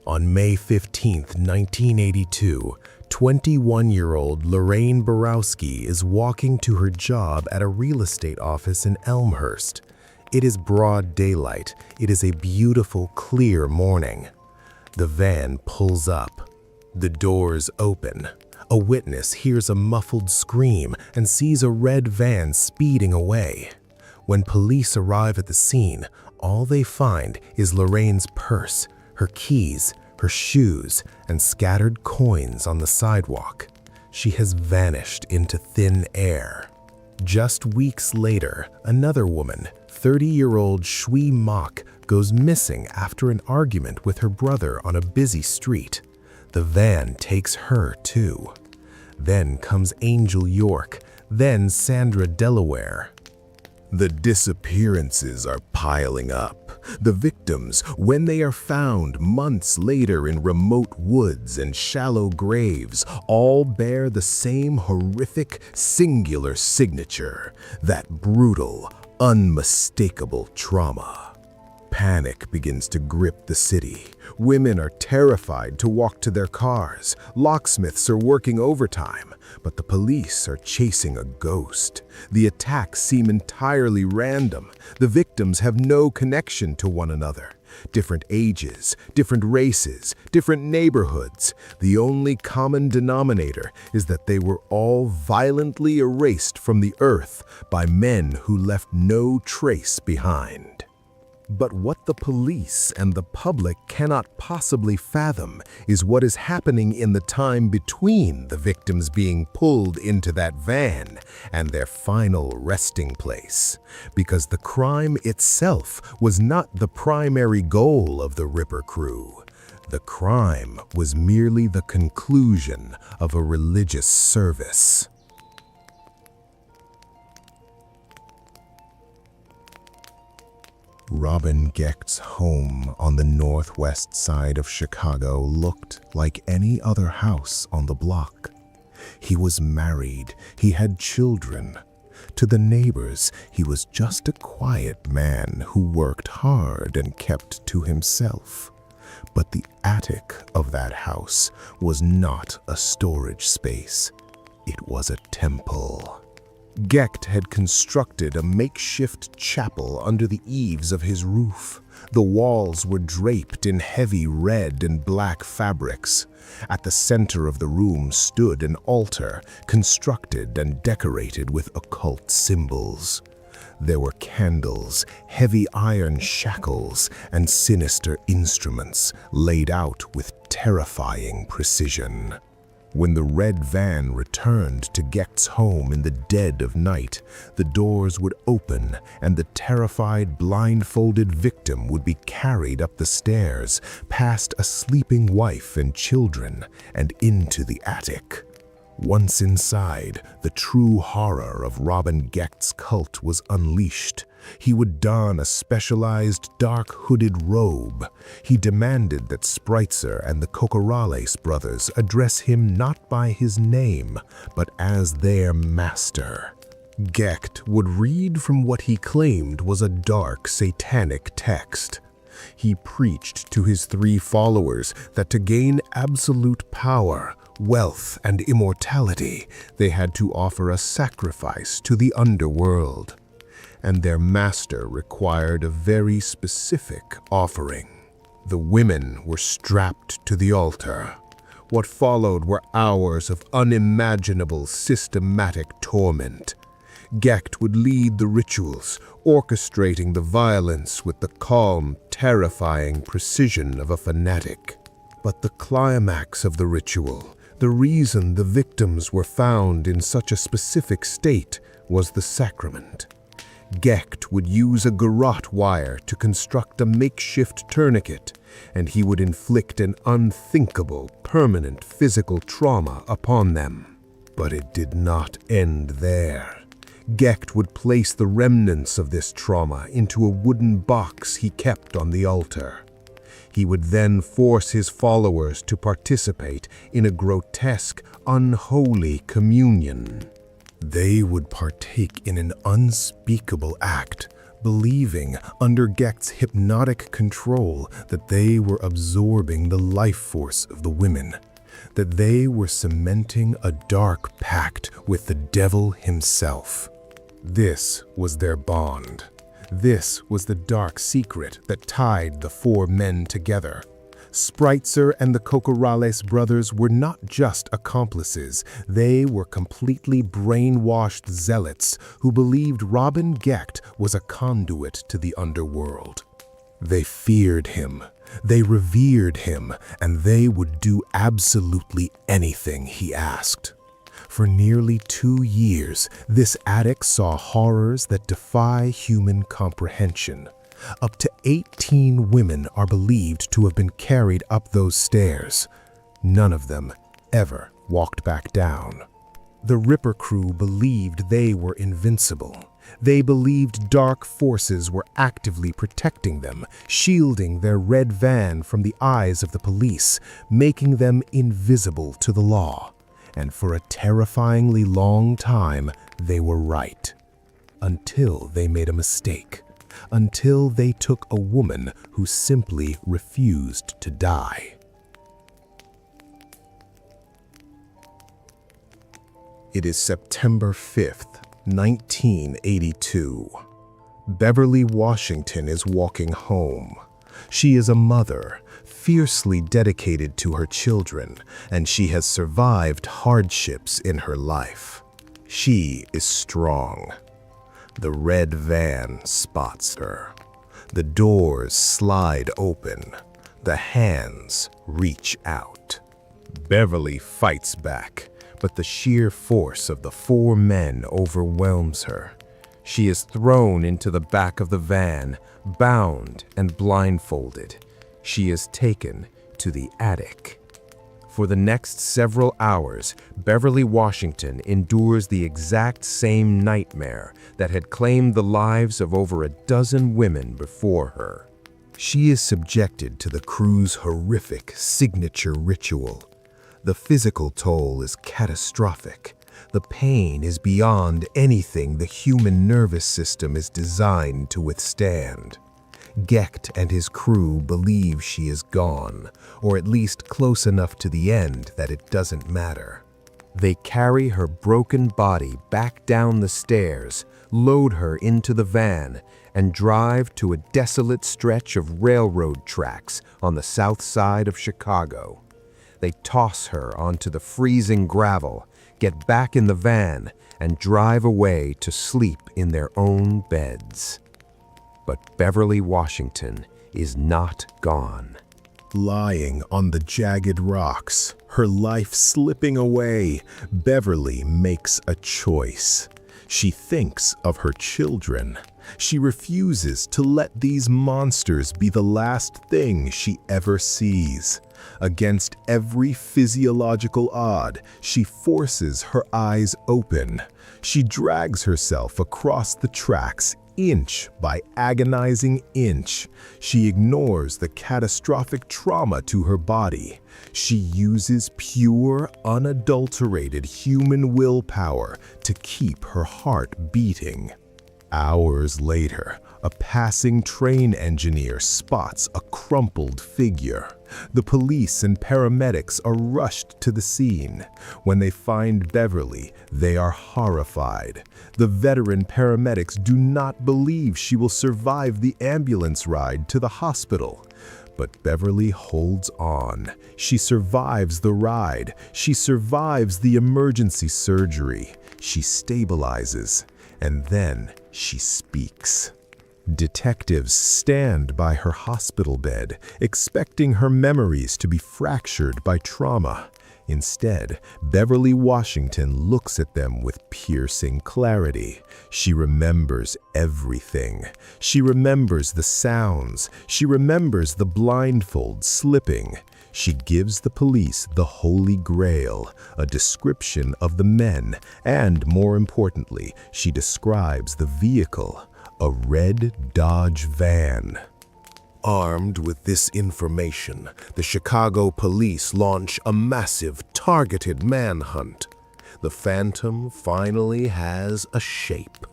On May 15, 1982, 21-year-old Lorraine Borowski is walking to her job at a real estate office in Elmhurst. It is broad daylight. It is a beautiful, clear morning. The van pulls up. The doors open. A witness hears a muffled scream and sees a red van speeding away. When police arrive at the scene, all they find is Lorraine's purse, her keys, her shoes, and scattered coins on the sidewalk. She has vanished into thin air. Just weeks later, another woman, 30-year-old Shui Mok, goes missing after an argument with her brother on a busy street. The van takes her too. Then comes Angel York, then Sandra Delaware. The disappearances are piling up. The victims, when they are found months later in remote woods and shallow graves, all bear the same horrific, singular signature, that brutal, unmistakable trauma. Panic begins to grip the city. Women are terrified to walk to their cars. Locksmiths are working overtime, but the police are chasing a ghost. The attacks seem entirely random. The victims have no connection to one another. Different ages, different races, different neighborhoods. The only common denominator is that they were all violently erased from the earth by men who left no trace behind. But what the police and the public cannot possibly fathom is what is happening in the time between the victims being pulled into that van and their final resting place. Because the crime itself was not the primary goal of the Ripper crew. The crime was merely the conclusion of a religious service. Robin Gecht's home on the northwest side of Chicago looked like any other house on the block. He was married, he had children. To the neighbors, he was just a quiet man who worked hard and kept to himself. But the attic of that house was not a storage space. It was a temple. Gecht had constructed a makeshift chapel under the eaves of his roof. The walls were draped in heavy red and black fabrics. At the center of the room stood an altar, constructed and decorated with occult symbols. There were candles, heavy iron shackles, and sinister instruments laid out with terrifying precision. When the red van returned to Gecht's home in the dead of night, the doors would open and the terrified, blindfolded victim would be carried up the stairs, past a sleeping wife and children, and into the attic. Once inside, the true horror of Robin Gecht's cult was unleashed. He would don a specialized dark hooded robe. He demanded that Spritzer and the Cocorales brothers address him not by his name, but as their master. Gecht would read from what he claimed was a dark satanic text. He preached to his 3 followers that to gain absolute power, wealth, and immortality, they had to offer a sacrifice to the underworld. And their master required a very specific offering. The women were strapped to the altar. What followed were hours of unimaginable systematic torment. Gecht would lead the rituals, orchestrating the violence with the calm, terrifying precision of a fanatic. But the climax of the ritual, the reason the victims were found in such a specific state, was the sacrament. Gecht would use a garrote wire to construct a makeshift tourniquet. and he would inflict an unthinkable, permanent physical trauma upon them. But it did not end there. Gecht would place the remnants of this trauma into a wooden box he kept on the altar. He would then force his followers to participate in a grotesque, unholy communion. They would partake in an unspeakable act, believing, under Gecht's hypnotic control, that they were absorbing the life force of the women, that they were cementing a dark pact with the devil himself. This was their bond. This was the dark secret that tied the four men together. Spritzer and the Cocorales brothers were not just accomplices, they were completely brainwashed zealots who believed Robin Gecht was a conduit to the underworld. They feared him, they revered him, and they would do absolutely anything he asked. For nearly 2 years, this attic saw horrors that defy human comprehension. Up to 18 women are believed to have been carried up those stairs. None of them ever walked back down. The Ripper crew believed they were invincible. They believed dark forces were actively protecting them, shielding their red van from the eyes of the police, making them invisible to the law. And for a terrifyingly long time, they were right. Until they made a mistake. Until they took a woman who simply refused to die. It is September 5th, 1982. Beverly Washington is walking home. She is a mother, fiercely dedicated to her children, and she has survived hardships in her life. She is strong. The red van spots her. The doors slide open. The hands reach out. Beverly fights back, but the sheer force of the four men overwhelms her. She is thrown into the back of the van, bound and blindfolded. She is taken to the attic. For the next several hours, Beverly Washington endures the exact same nightmare that had claimed the lives of over a dozen women before her. She is subjected to the crew's horrific signature ritual. The physical toll is catastrophic. The pain is beyond anything the human nervous system is designed to withstand. Gecht and his crew believe she is gone, or at least close enough to the end that it doesn't matter. They carry her broken body back down the stairs, load her into the van, and drive to a desolate stretch of railroad tracks on the south side of Chicago. They toss her onto the freezing gravel, get back in the van, and drive away to sleep in their own beds. But Beverly Washington is not gone. Lying on the jagged rocks, her life slipping away, Beverly makes a choice. She thinks of her children. She refuses to let these monsters be the last thing she ever sees. Against every physiological odd, she forces her eyes open. She drags herself across the tracks inch by agonizing inch. She ignores the catastrophic trauma to her body. She uses pure, unadulterated human willpower to keep her heart beating. Hours later, a passing train engineer spots a crumpled figure. The police and paramedics are rushed to the scene. When they find Beverly, they are horrified. The veteran paramedics do not believe she will survive the ambulance ride to the hospital. But Beverly holds on. She survives the ride. She survives the emergency surgery. She stabilizes. And then she speaks. Detectives stand by her hospital bed, expecting her memories to be fractured by trauma. Instead, Beverly Washington looks at them with piercing clarity. She remembers everything. She remembers the sounds. She remembers the blindfold slipping. She gives the police the Holy Grail, a description of the men, and more importantly, she describes the vehicle, a red Dodge van. Armed with this information, the Chicago police launch a massive, targeted manhunt. The Phantom finally has a shape.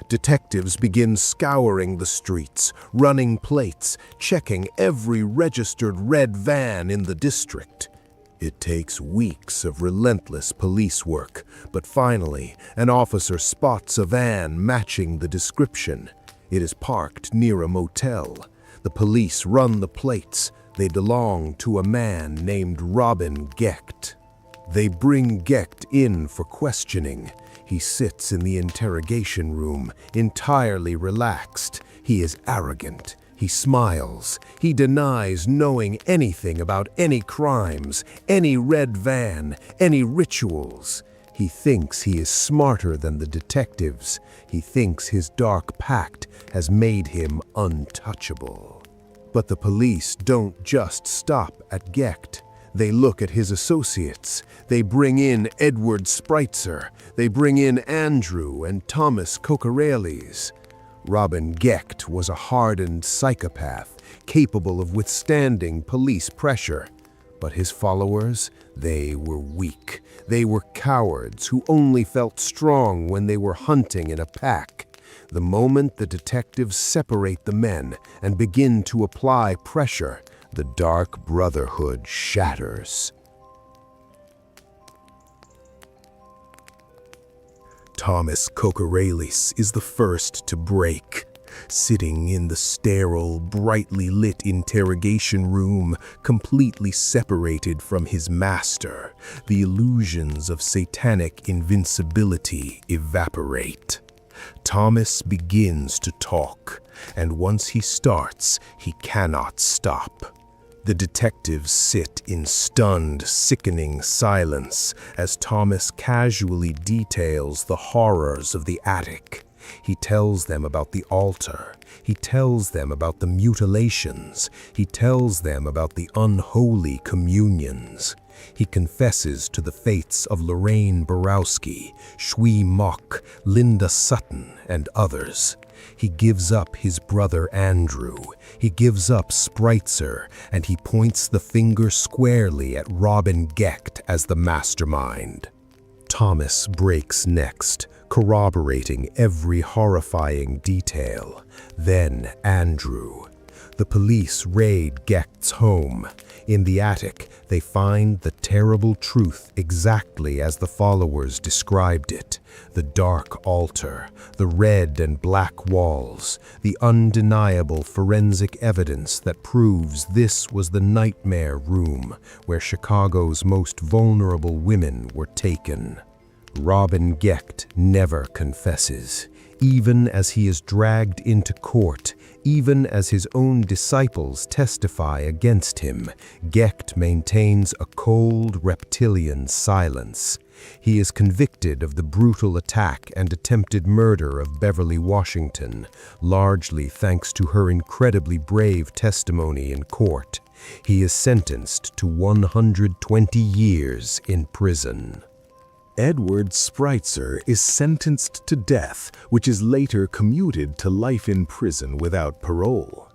Detectives begin scouring the streets, running plates, checking every registered red van in the district. It takes weeks of relentless police work, but finally, an officer spots a van matching the description. It is parked near a motel. The police run the plates. They belong to a man named Robin Gecht. They bring Gecht in for questioning. He sits in the interrogation room, entirely relaxed. He is arrogant. He smiles. He denies knowing anything about any crimes, any red van, any rituals. He thinks he is smarter than the detectives. He thinks his dark pact has made him untouchable. But the police don't just stop at Gecht. They look at his associates. They bring in Edward Spreitzer. They bring in Andrew and Thomas Cocorales. Robin Gecht was a hardened psychopath, capable of withstanding police pressure. But his followers, they were weak. They were cowards who only felt strong when they were hunting in a pack. The moment the detectives separate the men and begin to apply pressure, the Dark Brotherhood shatters. Thomas Cocorales is the first to break. Sitting in the sterile, brightly lit interrogation room, completely separated from his master, the illusions of satanic invincibility evaporate. Thomas begins to talk, and once he starts, he cannot stop. The detectives sit in stunned, sickening silence as Thomas casually details the horrors of the attic. He tells them about the altar. He tells them about the mutilations. He tells them about the unholy communions. He confesses to the fates of Lorraine Borowski, Shui Mock, Linda Sutton, and others. He gives up his brother Andrew. He gives up Spreitzer, and he points the finger squarely at Robin Gecht as the mastermind. Thomas breaks next, corroborating every horrifying detail. Then Andrew. The police raid Gecht's home. In the attic, they find the terrible truth exactly as the followers described it. The dark altar, the red and black walls, the undeniable forensic evidence that proves this was the nightmare room where Chicago's most vulnerable women were taken. Robin Gecht never confesses. Even as he is dragged into court, even as his own disciples testify against him, Gecht maintains a cold, reptilian silence. He is convicted of the brutal attack and attempted murder of Beverly Washington, largely thanks to her incredibly brave testimony in court. He is sentenced to 120 years in prison. Edward Spreitzer is sentenced to death, which is later commuted to life in prison without parole.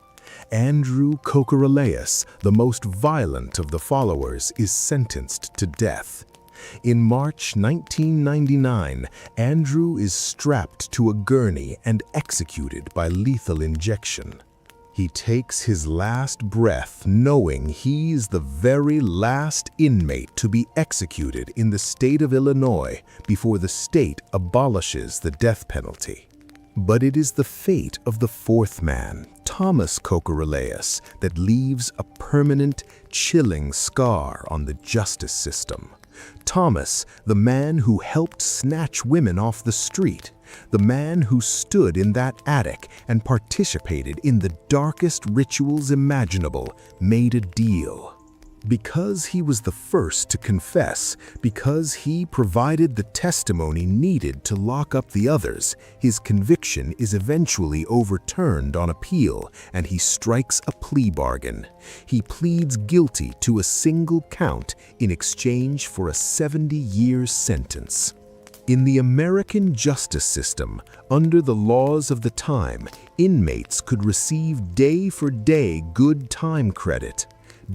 Andrew Cocorales, the most violent of the followers, is sentenced to death. In March 1999, Andrew is strapped to a gurney and executed by lethal injection. He takes his last breath knowing he's the very last inmate to be executed in the state of Illinois before the state abolishes the death penalty. But it is the fate of the fourth man, Thomas Cocorales, that leaves a permanent, chilling scar on the justice system. Thomas, the man who helped snatch women off the street, the man who stood in that attic and participated in the darkest rituals imaginable, made a deal. Because he was the first to confess, because he provided the testimony needed to lock up the others, his conviction is eventually overturned on appeal, and he strikes a plea bargain. He pleads guilty to a single count in exchange for a 70-year sentence. In the American justice system, under the laws of the time, inmates could receive day-for-day good time credit.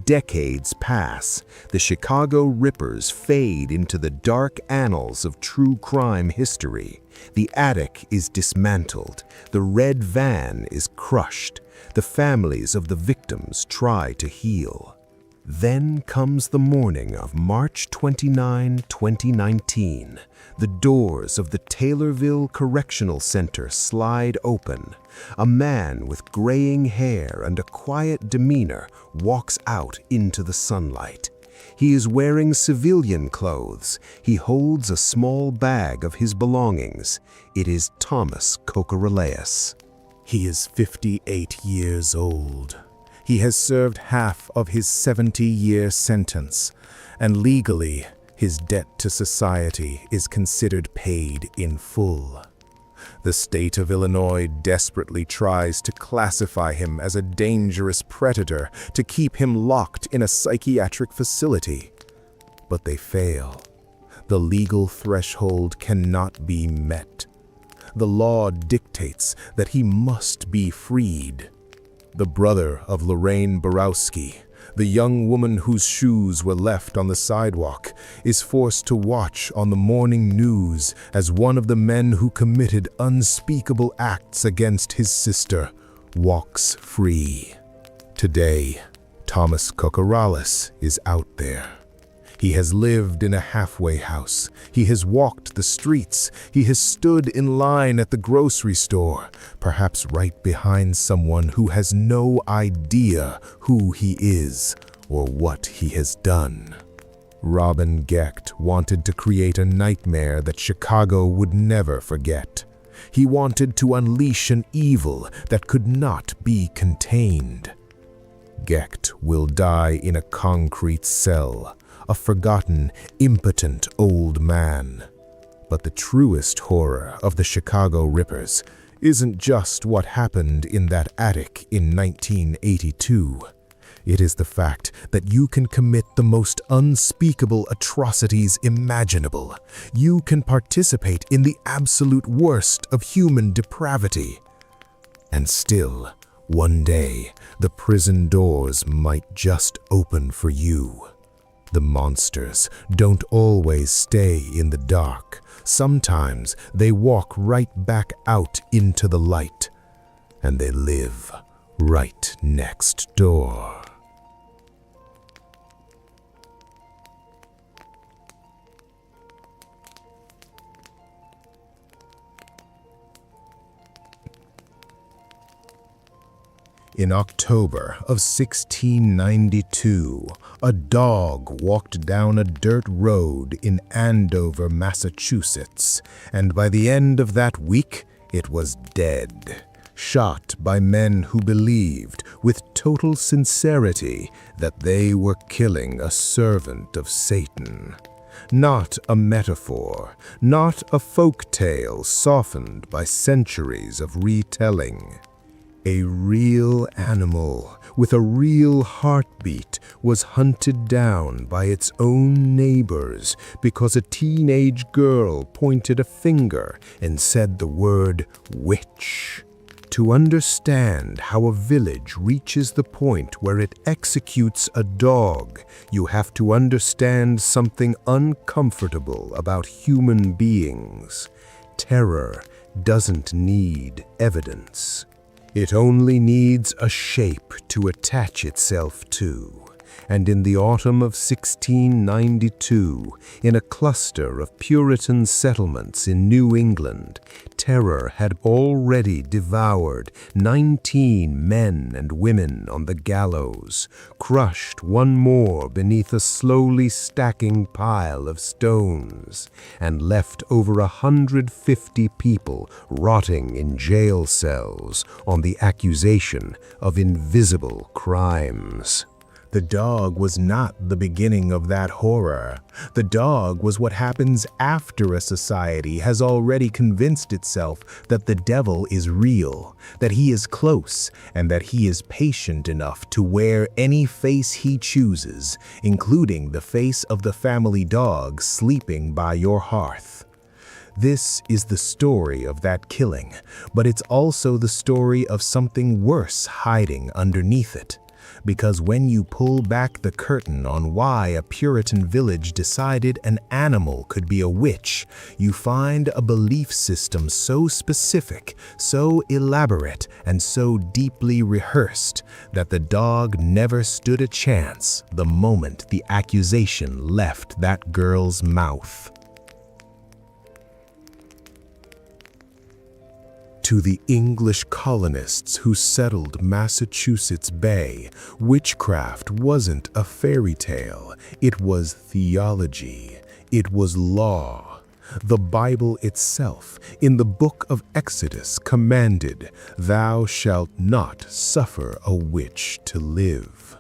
Decades pass. The Chicago Rippers fade into the dark annals of true crime history. The attic is dismantled. The red van is crushed. The families of the victims try to heal. Then comes the morning of March 29, 2019. The doors of the Taylorville Correctional Center slide open. A man with graying hair and a quiet demeanor walks out into the sunlight. He is wearing civilian clothes. He holds a small bag of his belongings. It is Thomas Kokoraleis. He is 58 years old. He has served half of his 70-year sentence, and legally, his debt to society is considered paid in full. The state of Illinois desperately tries to classify him as a dangerous predator to keep him locked in a psychiatric facility. But they fail. The legal threshold cannot be met. The law dictates that he must be freed. The brother of Lorraine Borowski, the young woman whose shoes were left on the sidewalk, is forced to watch on the morning news as one of the men who committed unspeakable acts against his sister walks free. Today, Thomas Kokoraleis is out there. He has lived in a halfway house. He has walked the streets. He has stood in line at the grocery store, perhaps right behind someone who has no idea who he is or what he has done. Robin Gecht wanted to create a nightmare that Chicago would never forget. He wanted to unleash an evil that could not be contained. Gecht will die in a concrete cell, a forgotten, impotent old man. But the truest horror of the Chicago Rippers isn't just what happened in that attic in 1982. It is the fact that you can commit the most unspeakable atrocities imaginable. You can participate in the absolute worst of human depravity. And still, one day, the prison doors might just open for you. The monsters don't always stay in the dark. Sometimes they walk right back out into the light, and they live right next door. In October of 1692, a dog walked down a dirt road in Andover, Massachusetts, and by the end of that week, it was dead, shot by men who believed, with total sincerity, that they were killing a servant of Satan. Not a metaphor, not a folk tale softened by centuries of retelling. A real animal with a real heartbeat was hunted down by its own neighbors because a teenage girl pointed a finger and said the word witch. To understand how a village reaches the point where it executes a dog, you have to understand something uncomfortable about human beings. Terror doesn't need evidence. It only needs a shape to attach itself to. And in the autumn of 1692, in a cluster of Puritan settlements in New England, terror had already devoured 19 men and women on the gallows, crushed one more beneath a slowly stacking pile of stones, and left over 150 people rotting in jail cells on the accusation of invisible crimes. The dog was not the beginning of that horror. The dog was what happens after a society has already convinced itself that the devil is real, that he is close, and that he is patient enough to wear any face he chooses, including the face of the family dog sleeping by your hearth. This is the story of that killing, but it's also the story of something worse hiding underneath it. Because when you pull back the curtain on why a Puritan village decided an animal could be a witch, you find a belief system so specific, so elaborate, and so deeply rehearsed that the dog never stood a chance the moment the accusation left that girl's mouth. To the English colonists who settled Massachusetts Bay, witchcraft wasn't a fairy tale, it was theology, it was law. The Bible itself, in the book of Exodus, commanded, "Thou shalt not suffer a witch to live."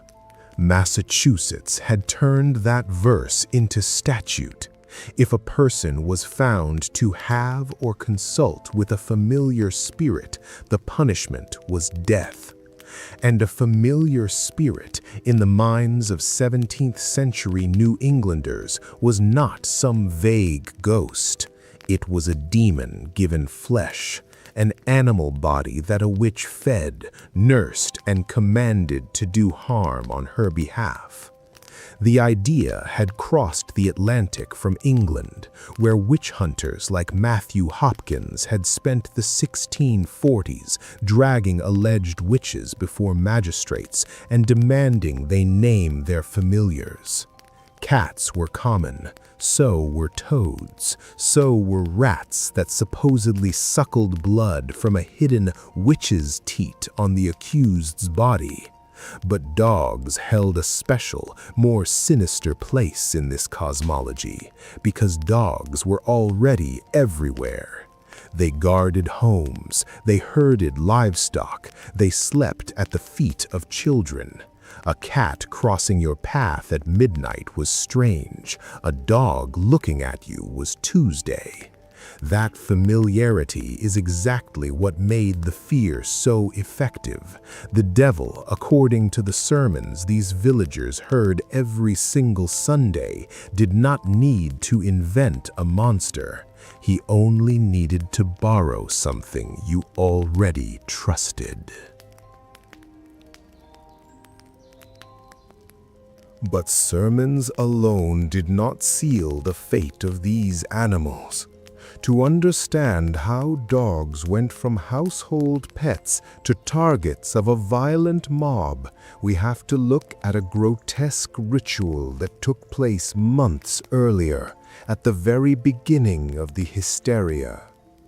Massachusetts had turned that verse into statute. If a person was found to have or consult with a familiar spirit, the punishment was death. And a familiar spirit, in the minds of 17th century New Englanders, was not some vague ghost. It was a demon given flesh, an animal body that a witch fed, nursed, and commanded to do harm on her behalf. The idea had crossed the Atlantic from England, where witch hunters like Matthew Hopkins had spent the 1640s dragging alleged witches before magistrates and demanding they name their familiars. Cats were common, so were toads, so were rats that supposedly suckled blood from a hidden witch's teat on the accused's body. But dogs held a special, more sinister place in this cosmology, because dogs were already everywhere. They guarded homes, they herded livestock, they slept at the feet of children. A cat crossing your path at midnight was strange. A dog looking at you was Tuesday. That familiarity is exactly what made the fear so effective. The devil, according to the sermons these villagers heard every single Sunday, did not need to invent a monster. He only needed to borrow something you already trusted. But sermons alone did not seal the fate of these animals. To understand how dogs went from household pets to targets of a violent mob, we have to look at a grotesque ritual that took place months earlier, at the very beginning of the hysteria.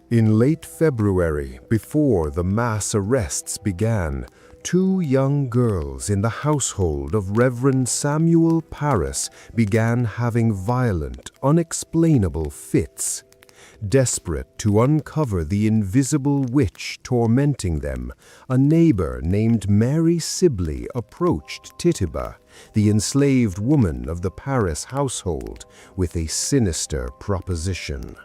In late February, before the mass arrests began, 2 young girls in the household of Reverend Samuel Parris began having violent, unexplainable fits. Desperate to uncover the invisible witch tormenting them, a neighbor named Mary Sibley approached Tituba, the enslaved woman of the Parris household, with a sinister proposition.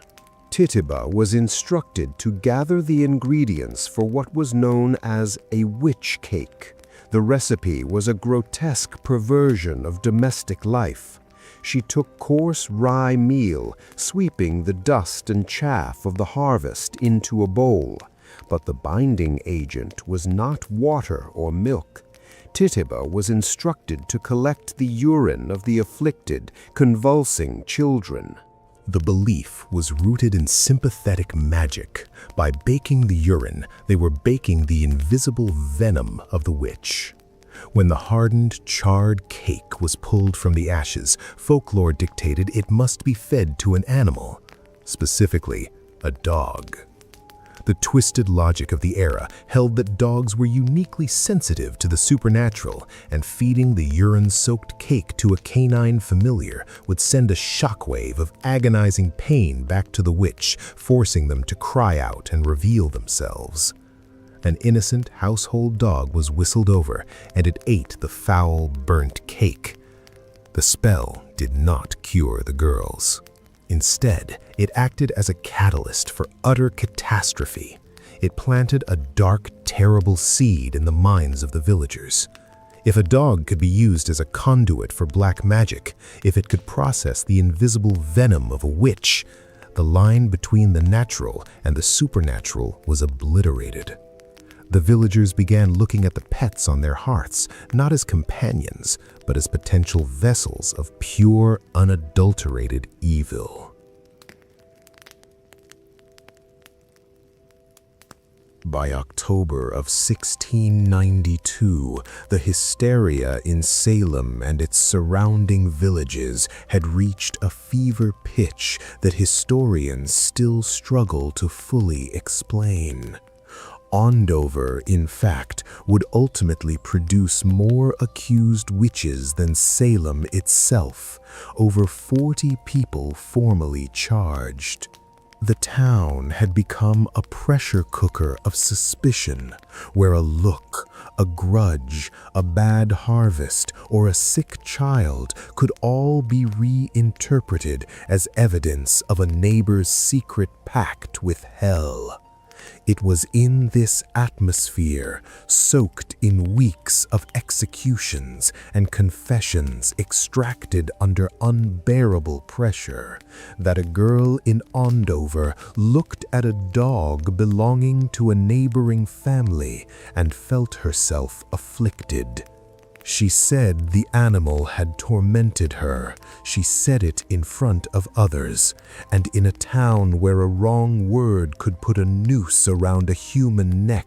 Tituba was instructed to gather the ingredients for what was known as a witch cake. The recipe was a grotesque perversion of domestic life. She took coarse rye meal, sweeping the dust and chaff of the harvest into a bowl. But the binding agent was not water or milk. Tituba was instructed to collect the urine of the afflicted, convulsing children. The belief was rooted in sympathetic magic. By baking the urine, they were baking the invisible venom of the witch. When the hardened, charred cake was pulled from the ashes, folklore dictated it must be fed to an animal, specifically a dog. The twisted logic of the era held that dogs were uniquely sensitive to the supernatural, and feeding the urine-soaked cake to a canine familiar would send a shockwave of agonizing pain back to the witch, forcing them to cry out and reveal themselves. An innocent household dog was whistled over, and it ate the foul, burnt cake. The spell did not cure the girls. Instead, it acted as a catalyst for utter catastrophe. It planted a dark, terrible seed in the minds of the villagers. If a dog could be used as a conduit for black magic, if it could process the invisible venom of a witch, the line between the natural and the supernatural was obliterated. The villagers began looking at the pets on their hearths not as companions, but as potential vessels of pure, unadulterated evil. By October of 1692, the hysteria in Salem and its surrounding villages had reached a fever pitch that historians still struggle to fully explain. Andover, in fact, would ultimately produce more accused witches than Salem itself, over 40 people formally charged. The town had become a pressure cooker of suspicion, where a look, a grudge, a bad harvest, or a sick child could all be reinterpreted as evidence of a neighbor's secret pact with hell. It was in this atmosphere, soaked in weeks of executions and confessions extracted under unbearable pressure, that a girl in Andover looked at a dog belonging to a neighboring family and felt herself afflicted. She said the animal had tormented her. She said it in front of others, and in a town where a wrong word could put a noose around a human neck,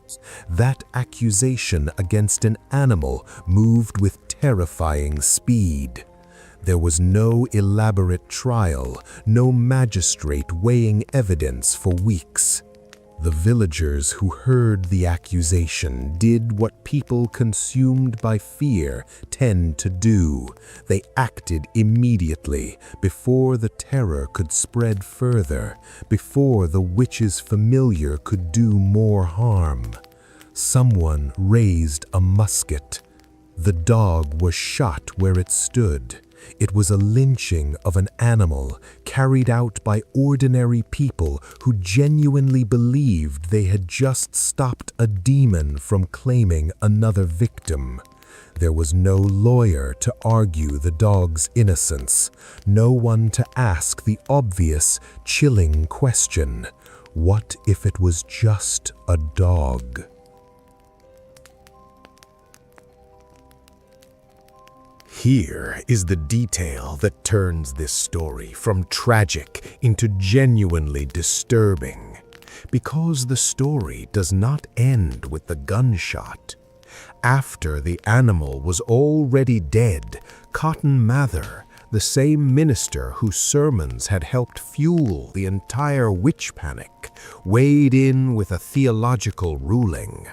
that accusation against an animal moved with terrifying speed. There was no elaborate trial, no magistrate weighing evidence for weeks. The villagers who heard the accusation did what people consumed by fear tend to do. They acted immediately, before the terror could spread further, before the witch's familiar could do more harm. Someone raised a musket. The dog was shot where it stood. It was a lynching of an animal carried out by ordinary people who genuinely believed they had just stopped a demon from claiming another victim. There was no lawyer to argue the dog's innocence, no one to ask the obvious, chilling question: what if it was just a dog? Here is the detail that turns this story from tragic into genuinely disturbing. Because the story does not end with the gunshot. After the animal was already dead, Cotton Mather, the same minister whose sermons had helped fuel the entire witch panic, weighed in with a theological ruling.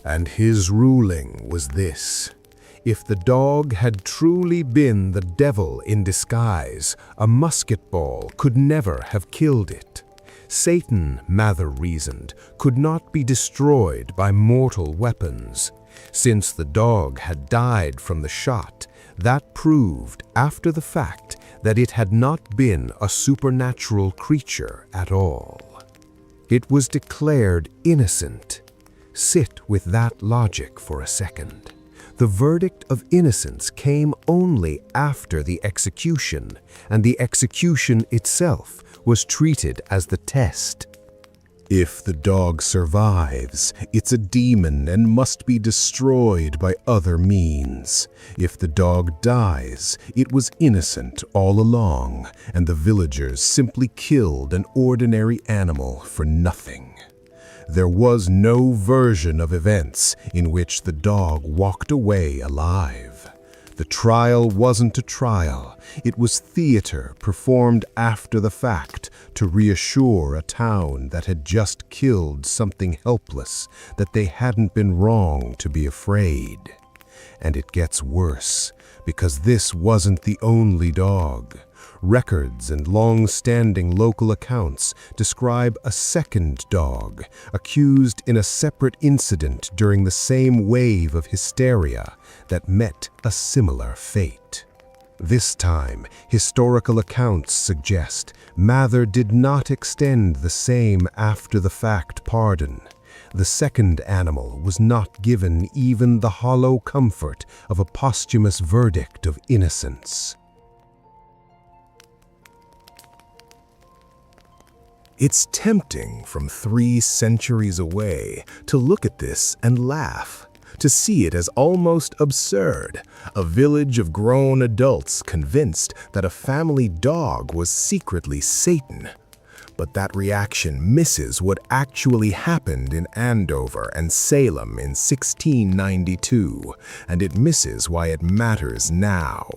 And his ruling was this: if the dog had truly been the devil in disguise, a musket ball could never have killed it. Satan, Mather reasoned, could not be destroyed by mortal weapons. Since the dog had died from the shot, that proved, after the fact, that it had not been a supernatural creature at all. It was declared innocent. Sit with that logic for a second. The verdict of innocence came only after the execution, and the execution itself was treated as the test. If the dog survives, it's a demon and must be destroyed by other means. If the dog dies, it was innocent all along, and the villagers simply killed an ordinary animal for nothing. There was no version of events in which the dog walked away alive. The trial wasn't a trial. It was theater performed after the fact to reassure a town that had just killed something helpless that they hadn't been wrong to be afraid. And it gets worse, because this wasn't the only dog. Records and long-standing local accounts describe a second dog, accused in a separate incident during the same wave of hysteria that met a similar fate. This time, historical accounts suggest Mather did not extend the same after-the-fact pardon. The second animal was not given even the hollow comfort of a posthumous verdict of innocence. It's tempting from 3 centuries away to look at this and laugh, to see it as almost absurd, a village of grown adults convinced that a family dog was secretly Satan. But that reaction misses what actually happened in Andover and Salem in 1692, and it misses why it matters now.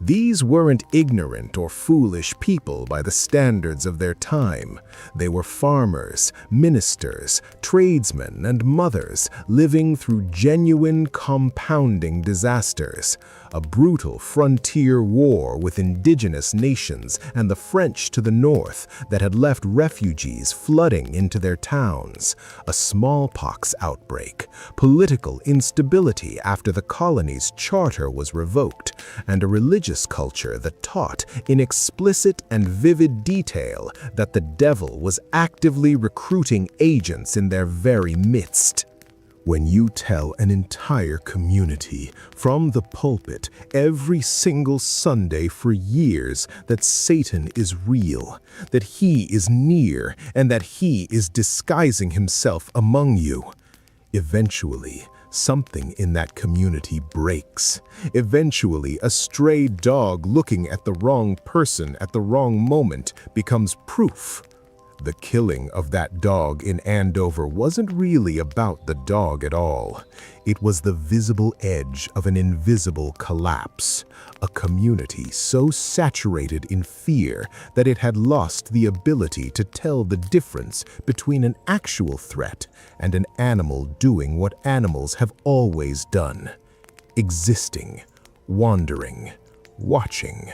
These weren't ignorant or foolish people by the standards of their time. They were farmers, ministers, tradesmen, and mothers living through genuine compounding disasters. A brutal frontier war with indigenous nations and the French to the north that had left refugees flooding into their towns. A smallpox outbreak, political instability after the colony's charter was revoked, and a religious culture that taught in explicit and vivid detail that the devil was actively recruiting agents in their very midst. When you tell an entire community from the pulpit every single Sunday for years that Satan is real, that he is near, and that he is disguising himself among you, eventually something in that community breaks. Eventually, a stray dog looking at the wrong person at the wrong moment becomes proof. The killing of that dog in Andover wasn't really about the dog at all. It was the visible edge of an invisible collapse. A community so saturated in fear that it had lost the ability to tell the difference between an actual threat and an animal doing what animals have always done: existing, wandering, watching.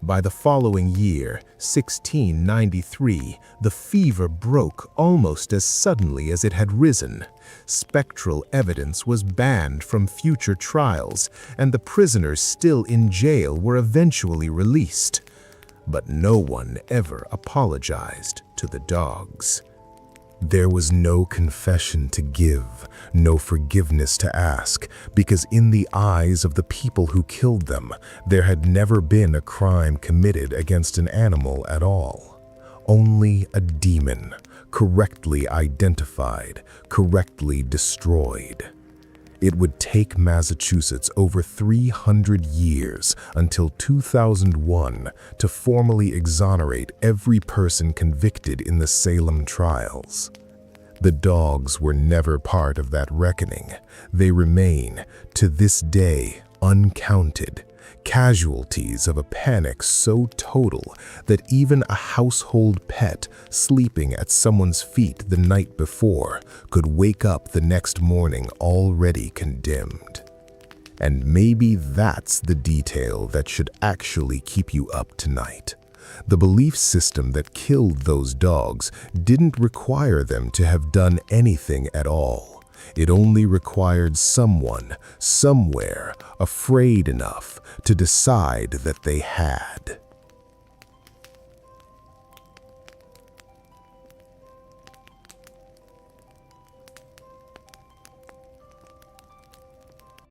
By the following year, 1693, the fever broke almost as suddenly as it had risen. Spectral evidence was banned from future trials, and the prisoners still in jail were eventually released. But no one ever apologized to the dogs. There was no confession to give, no forgiveness to ask, because in the eyes of the people who killed them, there had never been a crime committed against an animal at all. Only a demon, correctly identified, correctly destroyed. It would take Massachusetts over 300 years until 2001 to formally exonerate every person convicted in the Salem trials. The dogs were never part of that reckoning. They remain, to this day, uncounted, casualties of a panic so total that even a household pet sleeping at someone's feet the night before could wake up the next morning already condemned. And maybe that's the detail that should actually keep you up tonight. The belief system that killed those dogs didn't require them to have done anything at all. It only required someone, somewhere, afraid enough to decide that they had.